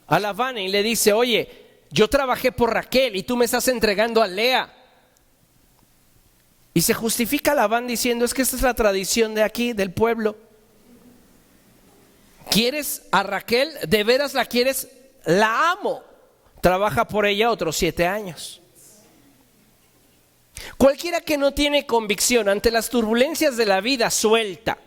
[SPEAKER 1] a Labán y le dice: oye, yo trabajé por Raquel y tú me estás entregando a Lea. Y se justifica Labán diciendo: es que esta es la tradición de aquí, del pueblo. ¿Quieres a Raquel? ¿De veras la quieres? La amo. Trabaja por ella otros 7 años. Cualquiera que no tiene convicción ante las turbulencias de la vida suelta.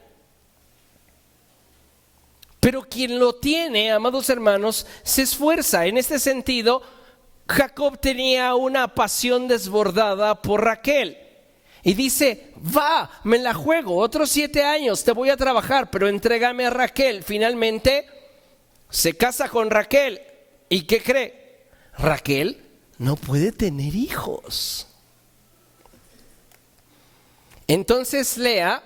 [SPEAKER 1] Pero quien lo tiene, amados hermanos, se esfuerza. En este sentido, Jacob tenía una pasión desbordada por Raquel. Y dice: va, me la juego, otros 7 años te voy a trabajar, pero entrégame a Raquel. Finalmente se casa con Raquel. ¿Y qué cree? Raquel no puede tener hijos. Entonces Lea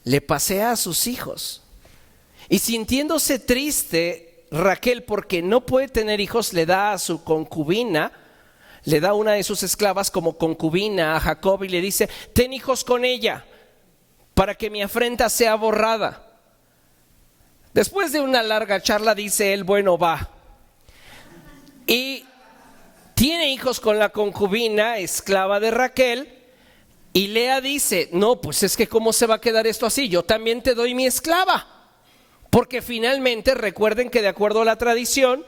[SPEAKER 1] le pasea a sus hijos. Y sintiéndose triste Raquel porque no puede tener hijos, le da a su concubina, le da una de sus esclavas como concubina a Jacob y le dice: ten hijos con ella para que mi afrenta sea borrada. Después de una larga charla dice él: bueno, va. y tiene hijos con la concubina, esclava de Raquel. Y Lea dice, no, pues es que ¿cómo se va a quedar esto así? Yo también te doy mi esclava. Porque finalmente recuerden que de acuerdo a la tradición,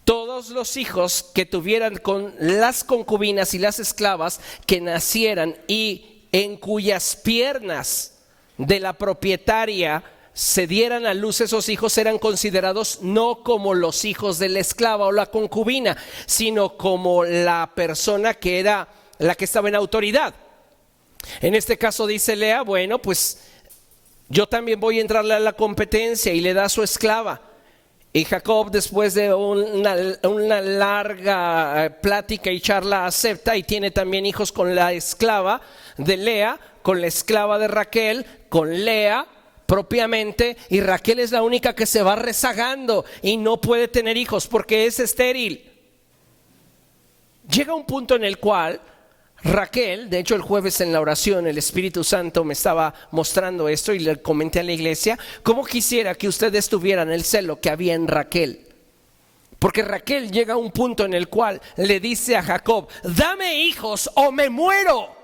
[SPEAKER 1] todos los hijos que tuvieran con las concubinas y las esclavas que nacieran y en cuyas piernas de la propietaria se dieran a luz esos hijos eran considerados no como los hijos de la esclava o la concubina, sino como la persona que era la que estaba en autoridad. En este caso dice Lea, bueno, pues yo también voy a entrarle a la competencia, y le da a su esclava. Y Jacob, después de una larga plática y charla, acepta y tiene también hijos con la esclava de Lea, con la esclava de Raquel, con Lea propiamente, y Raquel es la única que se va rezagando y no puede tener hijos porque es estéril. Llega un punto en el cual Raquel, de hecho el jueves en la oración el Espíritu Santo me estaba mostrando esto y le comenté a la iglesia, cómo quisiera que ustedes tuvieran el celo que había en Raquel. Porque Raquel llega a un punto en el cual le dice a Jacob, dame hijos o me muero.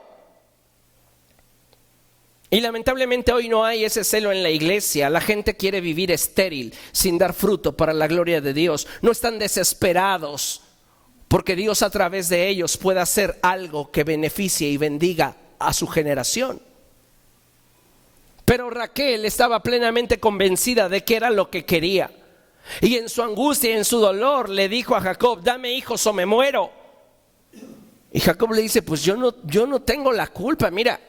[SPEAKER 1] Y lamentablemente hoy no hay ese celo en la iglesia. La gente quiere vivir estéril, sin dar fruto para la gloria de Dios. No están desesperados porque Dios a través de ellos pueda hacer algo que beneficie y bendiga a su generación. Pero Raquel estaba plenamente convencida de que era lo que quería. Y en su angustia y en su dolor le dijo a Jacob, dame hijos o me muero. Y Jacob le dice, pues yo no tengo la culpa, mira,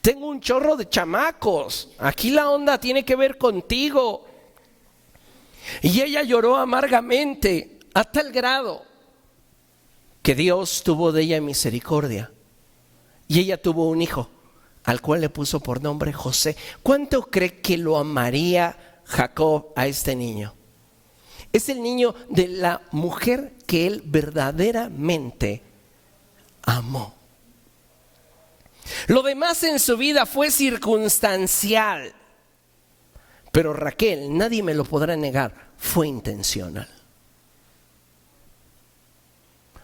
[SPEAKER 1] tengo un chorro de chamacos, aquí la onda tiene que ver contigo. Y ella lloró amargamente, a tal grado que Dios tuvo de ella misericordia. Y ella tuvo un hijo, al cual le puso por nombre José. ¿Cuánto cree que lo amaría Jacob a este niño? Es el niño de la mujer que él verdaderamente amó. Lo demás en su vida fue circunstancial, pero Raquel, nadie me lo podrá negar, fue intencional.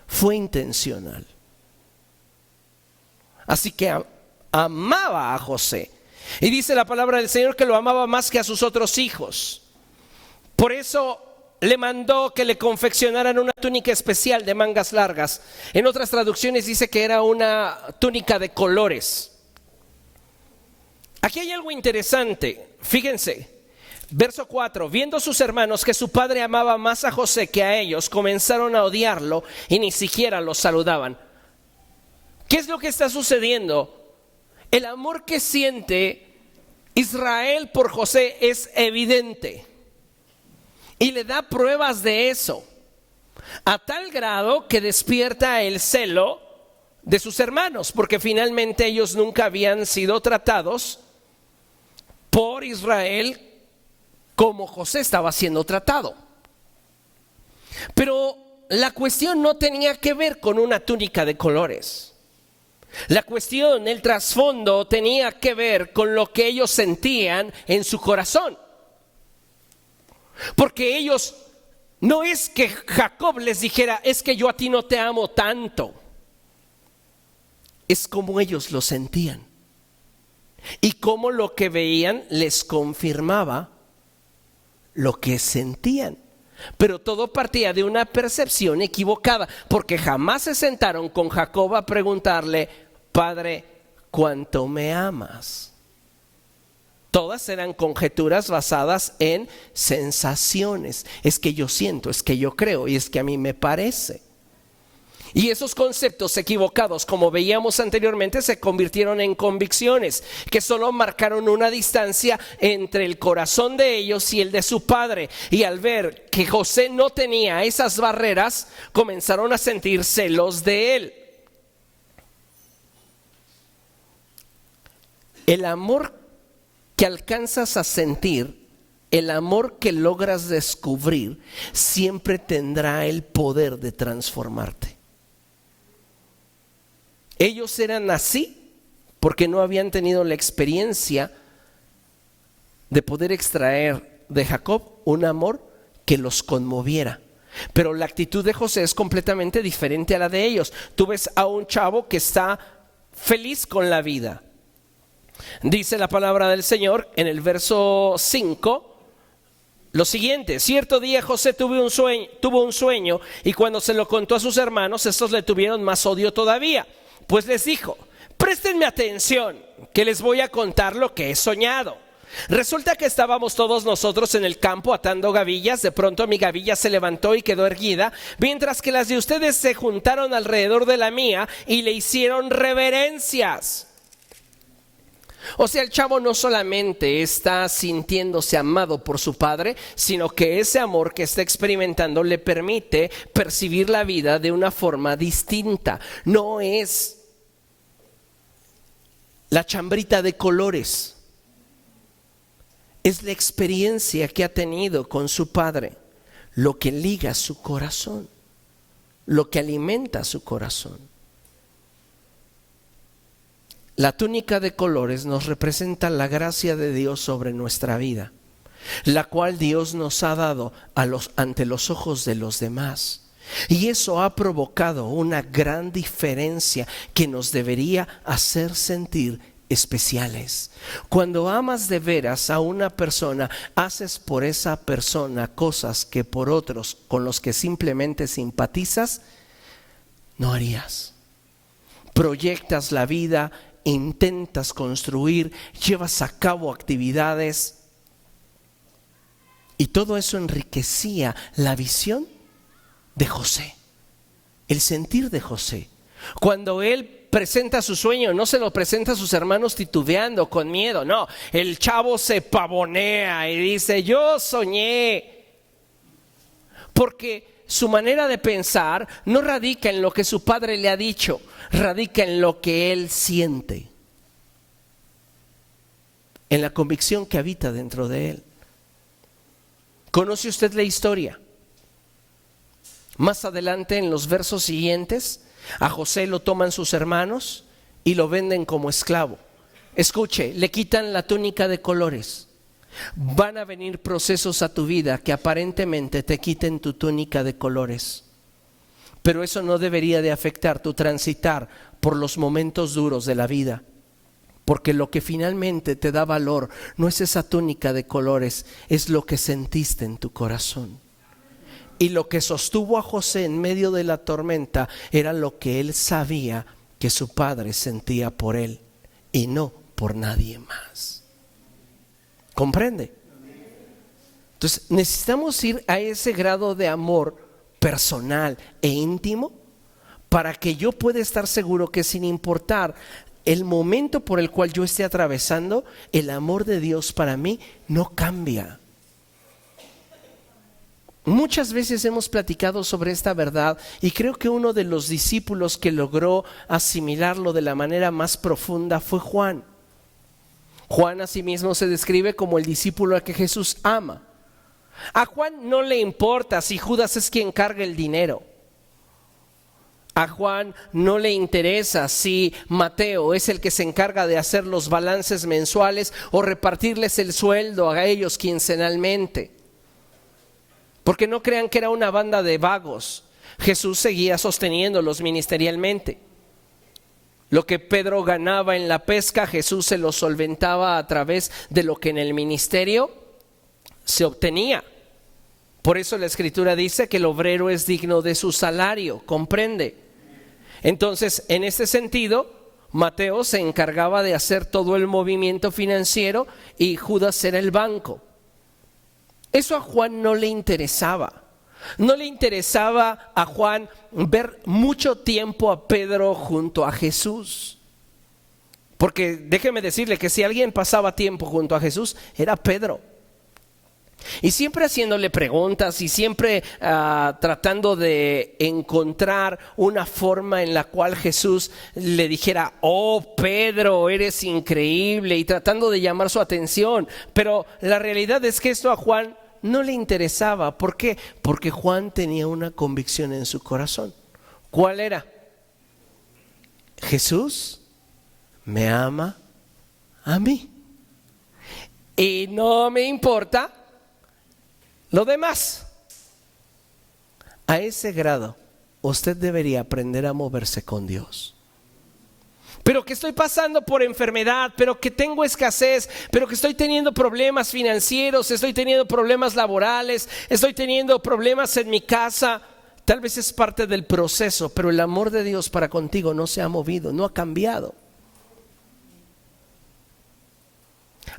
[SPEAKER 1] Fue intencional. Así que amaba a José. Y dice la palabra del Señor que lo amaba más que a sus otros hijos. Por eso le mandó que le confeccionaran una túnica especial de mangas largas. En otras traducciones dice que era una túnica de colores. Aquí hay algo interesante. Fíjense. Verso 4, viendo sus hermanos que su padre amaba más a José que a ellos, comenzaron a odiarlo y ni siquiera lo saludaban. ¿Qué es lo que está sucediendo? El amor que siente Israel por José es evidente y le da pruebas de eso, a tal grado que despierta el celo de sus hermanos, porque finalmente ellos nunca habían sido tratados por Israel como José estaba siendo tratado. Pero la cuestión no tenía que ver con una túnica de colores. La cuestión, el trasfondo tenía que ver con lo que ellos sentían en su corazón. Porque ellos, no es que Jacob les dijera, es que yo a ti no te amo tanto. Es como ellos lo sentían. Y como lo que veían les confirmaba lo que sentían. Pero todo partía de una percepción equivocada, porque jamás se sentaron con Jacob a preguntarle, Padre, ¿cuánto me amas? Todas eran conjeturas basadas en sensaciones. Es que yo siento, es que yo creo y es que a mí me parece. Y esos conceptos equivocados, como veíamos anteriormente, se convirtieron en convicciones que solo marcaron una distancia entre el corazón de ellos y el de su padre. Y al ver que José no tenía esas barreras, comenzaron a sentir celos de él. El amor que alcanzas a sentir, el amor que logras descubrir, siempre tendrá el poder de transformarte. Ellos eran así porque no habían tenido la experiencia de poder extraer de Jacob un amor que los conmoviera. Pero la actitud de José es completamente diferente a la de ellos. Tú ves a un chavo que está feliz con la vida. Dice la palabra del Señor en el verso 5 lo siguiente: cierto día José tuvo un sueño y cuando se lo contó a sus hermanos, estos le tuvieron más odio todavía. Pues les dijo: préstenme atención, que les voy a contar lo que he soñado. Resulta que estábamos todos nosotros en el campo atando gavillas. De pronto mi gavilla se levantó y quedó erguida, mientras que las de ustedes se juntaron alrededor de la mía y le hicieron reverencias. O sea, el chavo no solamente está sintiéndose amado por su padre, sino que ese amor que está experimentando le permite percibir la vida de una forma distinta. No es la chambrita de colores, es la experiencia que ha tenido con su padre lo que liga su corazón, lo que alimenta su corazón. La túnica de colores nos representa la gracia de Dios sobre nuestra vida, la cual Dios nos ha dado ante los ojos de los demás. Y eso ha provocado una gran diferencia que nos debería hacer sentir especiales. Cuando amas de veras a una persona, haces por esa persona cosas que por otros con los que simplemente simpatizas no harías. Proyectas la vida, intentas construir, llevas a cabo actividades, y todo eso enriquecía la visión de José, el sentir de José. Cuando él presenta su sueño, no se lo presenta a sus hermanos titubeando, con miedo, no, el chavo se pavonea y dice: yo soñé. Porque su manera de pensar no radica en lo que su padre le ha dicho, radica en lo que él siente, en la convicción que habita dentro de él. ¿Conoce usted la historia? Más adelante, en los versos siguientes, a José lo toman sus hermanos y lo venden como esclavo. Escuche, le quitan la túnica de colores. Van a venir procesos a tu vida que aparentemente te quiten tu túnica de colores, pero eso no debería de afectar tu transitar por los momentos duros de la vida, porque lo que finalmente te da valor no es esa túnica de colores, es lo que sentiste en tu corazón. Y lo que sostuvo a José en medio de la tormenta era lo que él sabía que su padre sentía por él y no por nadie más. ¿Comprende? Entonces necesitamos ir a ese grado de amor personal e íntimo para que yo pueda estar seguro que, sin importar el momento por el cual yo esté atravesando, el amor de Dios para mí no cambia. Muchas veces hemos platicado sobre esta verdad y creo que uno de los discípulos que logró asimilarlo de la manera más profunda fue Juan. Juan asimismo se describe como el discípulo al que Jesús ama. A Juan no le importa si Judas es quien carga el dinero. A Juan no le interesa si Mateo es el que se encarga de hacer los balances mensuales o repartirles el sueldo a ellos quincenalmente. Porque no crean que era una banda de vagos. Jesús seguía sosteniéndolos ministerialmente. Lo que Pedro ganaba en la pesca, Jesús se lo solventaba a través de lo que en el ministerio se obtenía. Por eso la Escritura dice que el obrero es digno de su salario, ¿comprende? Entonces, en este sentido, Mateo se encargaba de hacer todo el movimiento financiero y Judas era el banco. Eso a Juan no le interesaba. No le interesaba a Juan ver mucho tiempo a Pedro junto a Jesús. Porque déjeme decirle que si alguien pasaba tiempo junto a Jesús, era Pedro. Y siempre haciéndole preguntas y siempre tratando de encontrar una forma en la cual Jesús le dijera: oh Pedro, eres increíble, y tratando de llamar su atención. Pero la realidad es que esto a Juan no le interesaba. ¿Por qué? Porque Juan tenía una convicción en su corazón. ¿Cuál era? Jesús me ama a mí y no me importa lo demás. A ese grado, usted debería aprender a moverse con Dios. Pero que estoy pasando por enfermedad, pero que tengo escasez, pero que estoy teniendo problemas financieros, estoy teniendo problemas laborales, estoy teniendo problemas en mi casa. Tal vez es parte del proceso, pero el amor de Dios para contigo no se ha movido, no ha cambiado.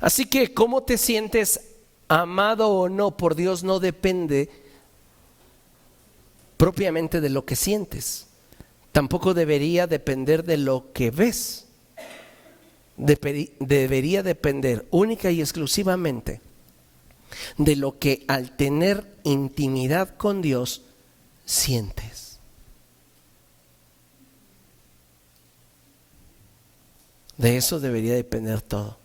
[SPEAKER 1] Así que cómo te sientes amado o no por Dios no depende propiamente de lo que sientes. Tampoco debería depender de lo que ves. Debería depender única y exclusivamente de lo que al tener intimidad con Dios sientes. De eso debería depender todo.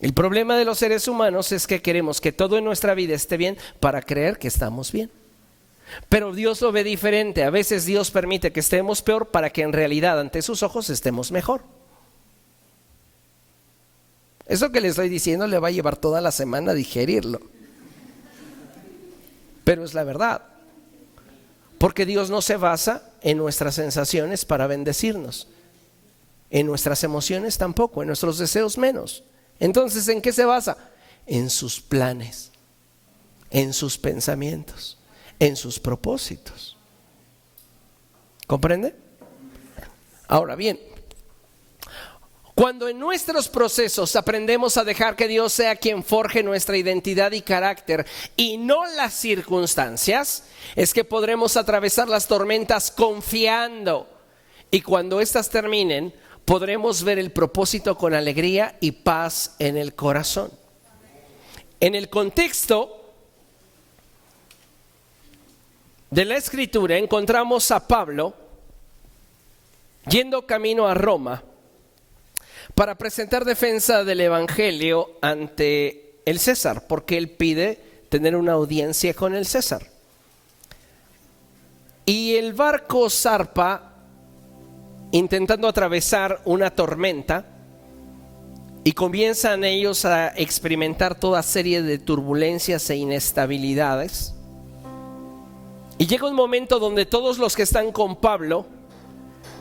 [SPEAKER 1] El problema de los seres humanos es que queremos que todo en nuestra vida esté bien para creer que estamos bien. Pero Dios lo ve diferente. A veces Dios permite que estemos peor para que en realidad ante sus ojos estemos mejor. Eso que le estoy diciendo le va a llevar toda la semana a digerirlo. Pero es la verdad. Porque Dios no se basa en nuestras sensaciones para bendecirnos. En nuestras emociones tampoco, en nuestros deseos menos. Entonces, ¿en qué se basa? En sus planes, en sus pensamientos, en sus propósitos. ¿Comprende? Ahora bien, cuando en nuestros procesos aprendemos a dejar que Dios sea quien forje nuestra identidad y carácter y no las circunstancias, es que podremos atravesar las tormentas confiando. Y cuando éstas terminen, podremos ver el propósito con alegría y paz en el corazón. En el contexto de la Escritura encontramos a Pablo yendo camino a Roma para presentar defensa del Evangelio ante el César, porque él pide tener una audiencia con el César. Y el barco zarpa intentando atravesar una tormenta y comienzan ellos a experimentar toda serie de turbulencias e inestabilidades. Y llega un momento donde todos los que están con Pablo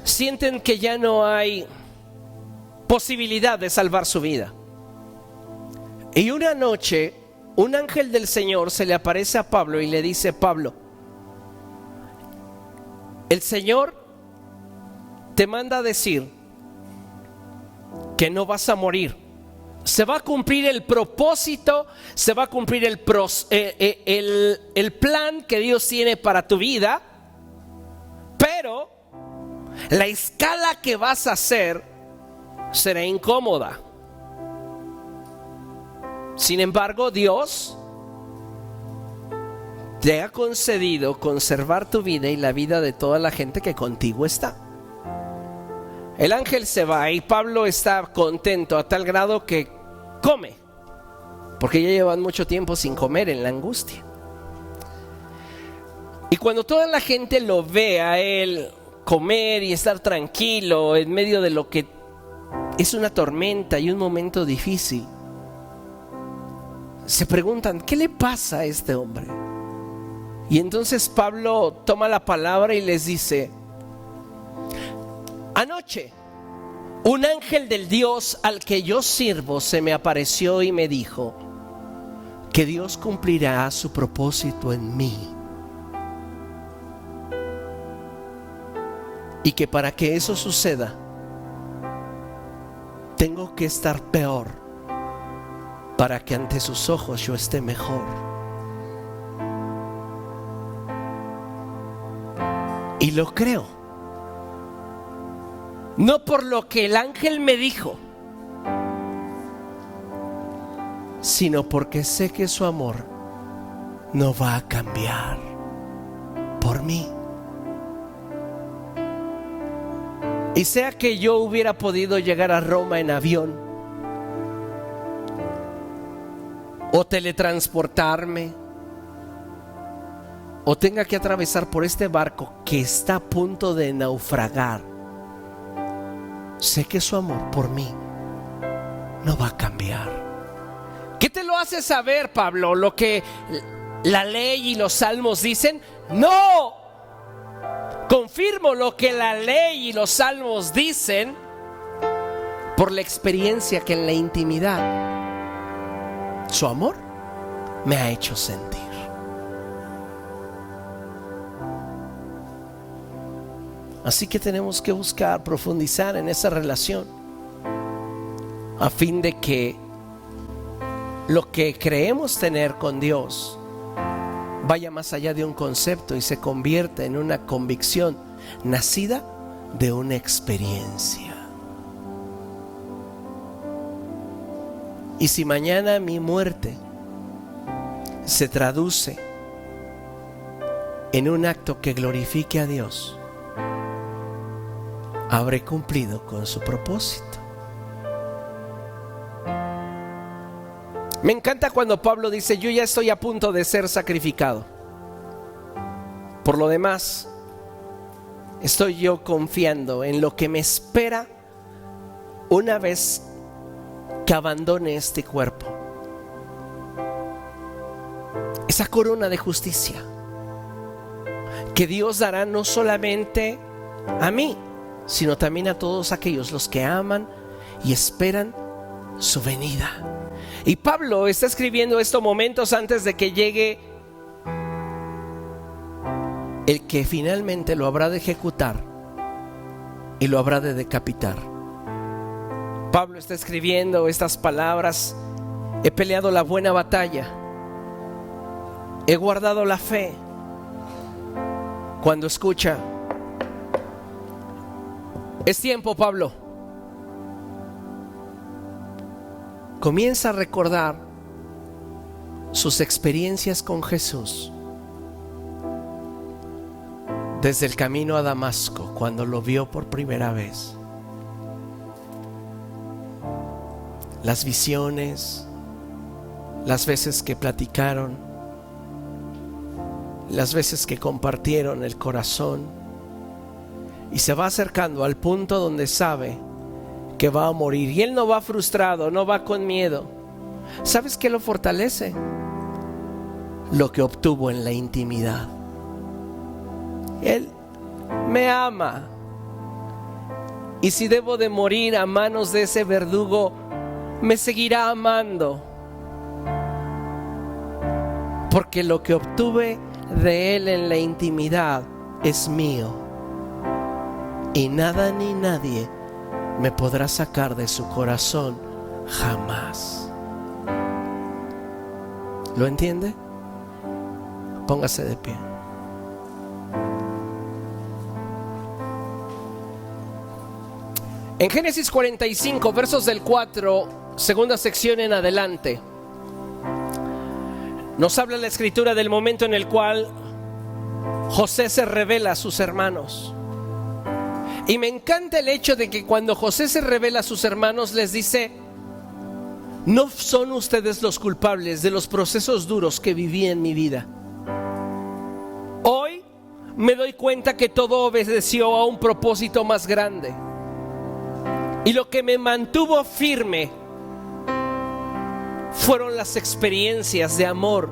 [SPEAKER 1] sienten que ya no hay posibilidad de salvar su vida. Y una noche, un ángel del Señor se le aparece a Pablo y le dice: Pablo, el Señor te manda a decir que no vas a morir. Se va a cumplir el propósito, se va a cumplir el plan que Dios tiene para tu vida, pero la escala que vas a hacer será incómoda. Sin embargo, Dios te ha concedido conservar tu vida y la vida de toda la gente que contigo está. El ángel se va y Pablo está contento a tal grado que come, porque ya llevan mucho tiempo sin comer en la angustia. Y cuando toda la gente lo ve a él comer y estar tranquilo en medio de lo que es una tormenta y un momento difícil, se preguntan: ¿qué le pasa a este hombre? Y entonces Pablo toma la palabra y les dice: anoche, un ángel del Dios al que yo sirvo se me apareció y me dijo que Dios cumplirá su propósito en mí. Y que para que eso suceda, tengo que estar peor para que ante sus ojos yo esté mejor. Y lo creo. No por lo que el ángel me dijo, sino porque sé que su amor no va a cambiar por mí. Y sea que yo hubiera podido llegar a Roma en avión, o teletransportarme, o tenga que atravesar por este barco que está a punto de naufragar, sé que su amor por mí no va a cambiar. ¿Qué te lo hace saber, Pablo? Lo que la ley y los salmos dicen? No. Confirmo lo que la ley y los salmos dicen por la experiencia que en la intimidad su amor me ha hecho sentir. Así que tenemos que buscar profundizar en esa relación a fin de que lo que creemos tener con Dios vaya más allá de un concepto y se convierta en una convicción nacida de una experiencia. Y si mañana mi muerte se traduce en un acto que glorifique a Dios, habré cumplido con su propósito. Me encanta cuando Pablo dice: yo ya estoy a punto de ser sacrificado. Por lo demás, estoy yo confiando en lo que me espera una vez que abandone este cuerpo. Esa corona de justicia que Dios dará no solamente a mí, sino también a todos aquellos los que aman y esperan su venida. Y Pablo está escribiendo esto momentos antes de que llegue el que finalmente lo habrá de ejecutar y lo habrá de decapitar. Pablo está escribiendo estas palabras: he peleado la buena batalla, he guardado la fe. Cuando escucha: es tiempo, Pablo, comienza a recordar sus experiencias con Jesús desde el camino a Damasco, cuando lo vio por primera vez. Las visiones, las veces que platicaron, las veces que compartieron el corazón, y se va acercando al punto donde sabe que va a morir. Y él no va frustrado, no va con miedo. ¿Sabes qué lo fortalece? Lo que obtuvo en la intimidad. Él me ama, y si debo de morir a manos de ese verdugo, me seguirá amando, porque lo que obtuve de él en la intimidad es mío, y nada ni nadie me podrá sacar de su corazón jamás. ¿Lo entiende? Póngase de pie. En Génesis 45, versos del 4, segunda sección en adelante, nos habla la escritura del momento en el cual José se revela a sus hermanos. Y me encanta el hecho de que cuando José se revela a sus hermanos, les dice: no son ustedes los culpables de los procesos duros que viví en mi vida. Hoy me doy cuenta que todo obedeció a un propósito más grande. Y lo que me mantuvo firme fueron las experiencias de amor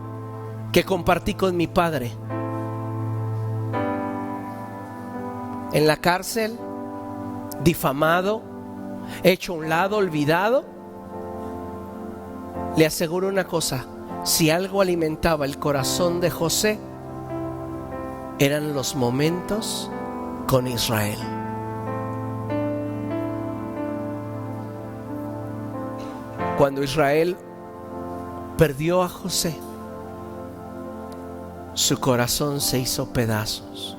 [SPEAKER 1] que compartí con mi padre. En la cárcel, difamado, hecho a un lado, olvidado. Le aseguro una cosa: si algo alimentaba el corazón de José, eran los momentos con Israel. Cuando Israel perdió a José, su corazón se hizo pedazos.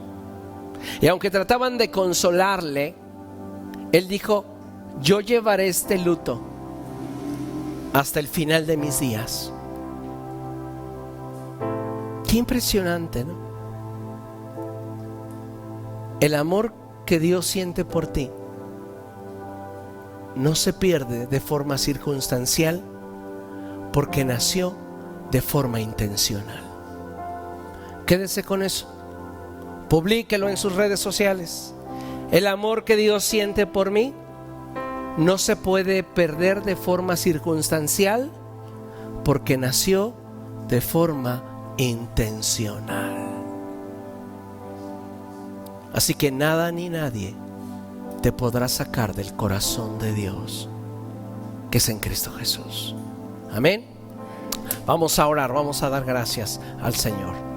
[SPEAKER 1] Y aunque trataban de consolarle, él dijo: yo llevaré este luto hasta el final de mis días. Qué impresionante, ¿no? El amor que Dios siente por ti no se pierde de forma circunstancial, porque nació de forma intencional. Quédese con eso. Publíquelo en sus redes sociales. El amor que Dios siente por mí no se puede perder de forma circunstancial, porque nació de forma intencional. Así que nada ni nadie te podrá sacar del corazón de Dios, que es en Cristo Jesús. Amén. Vamos a orar, vamos a dar gracias al Señor.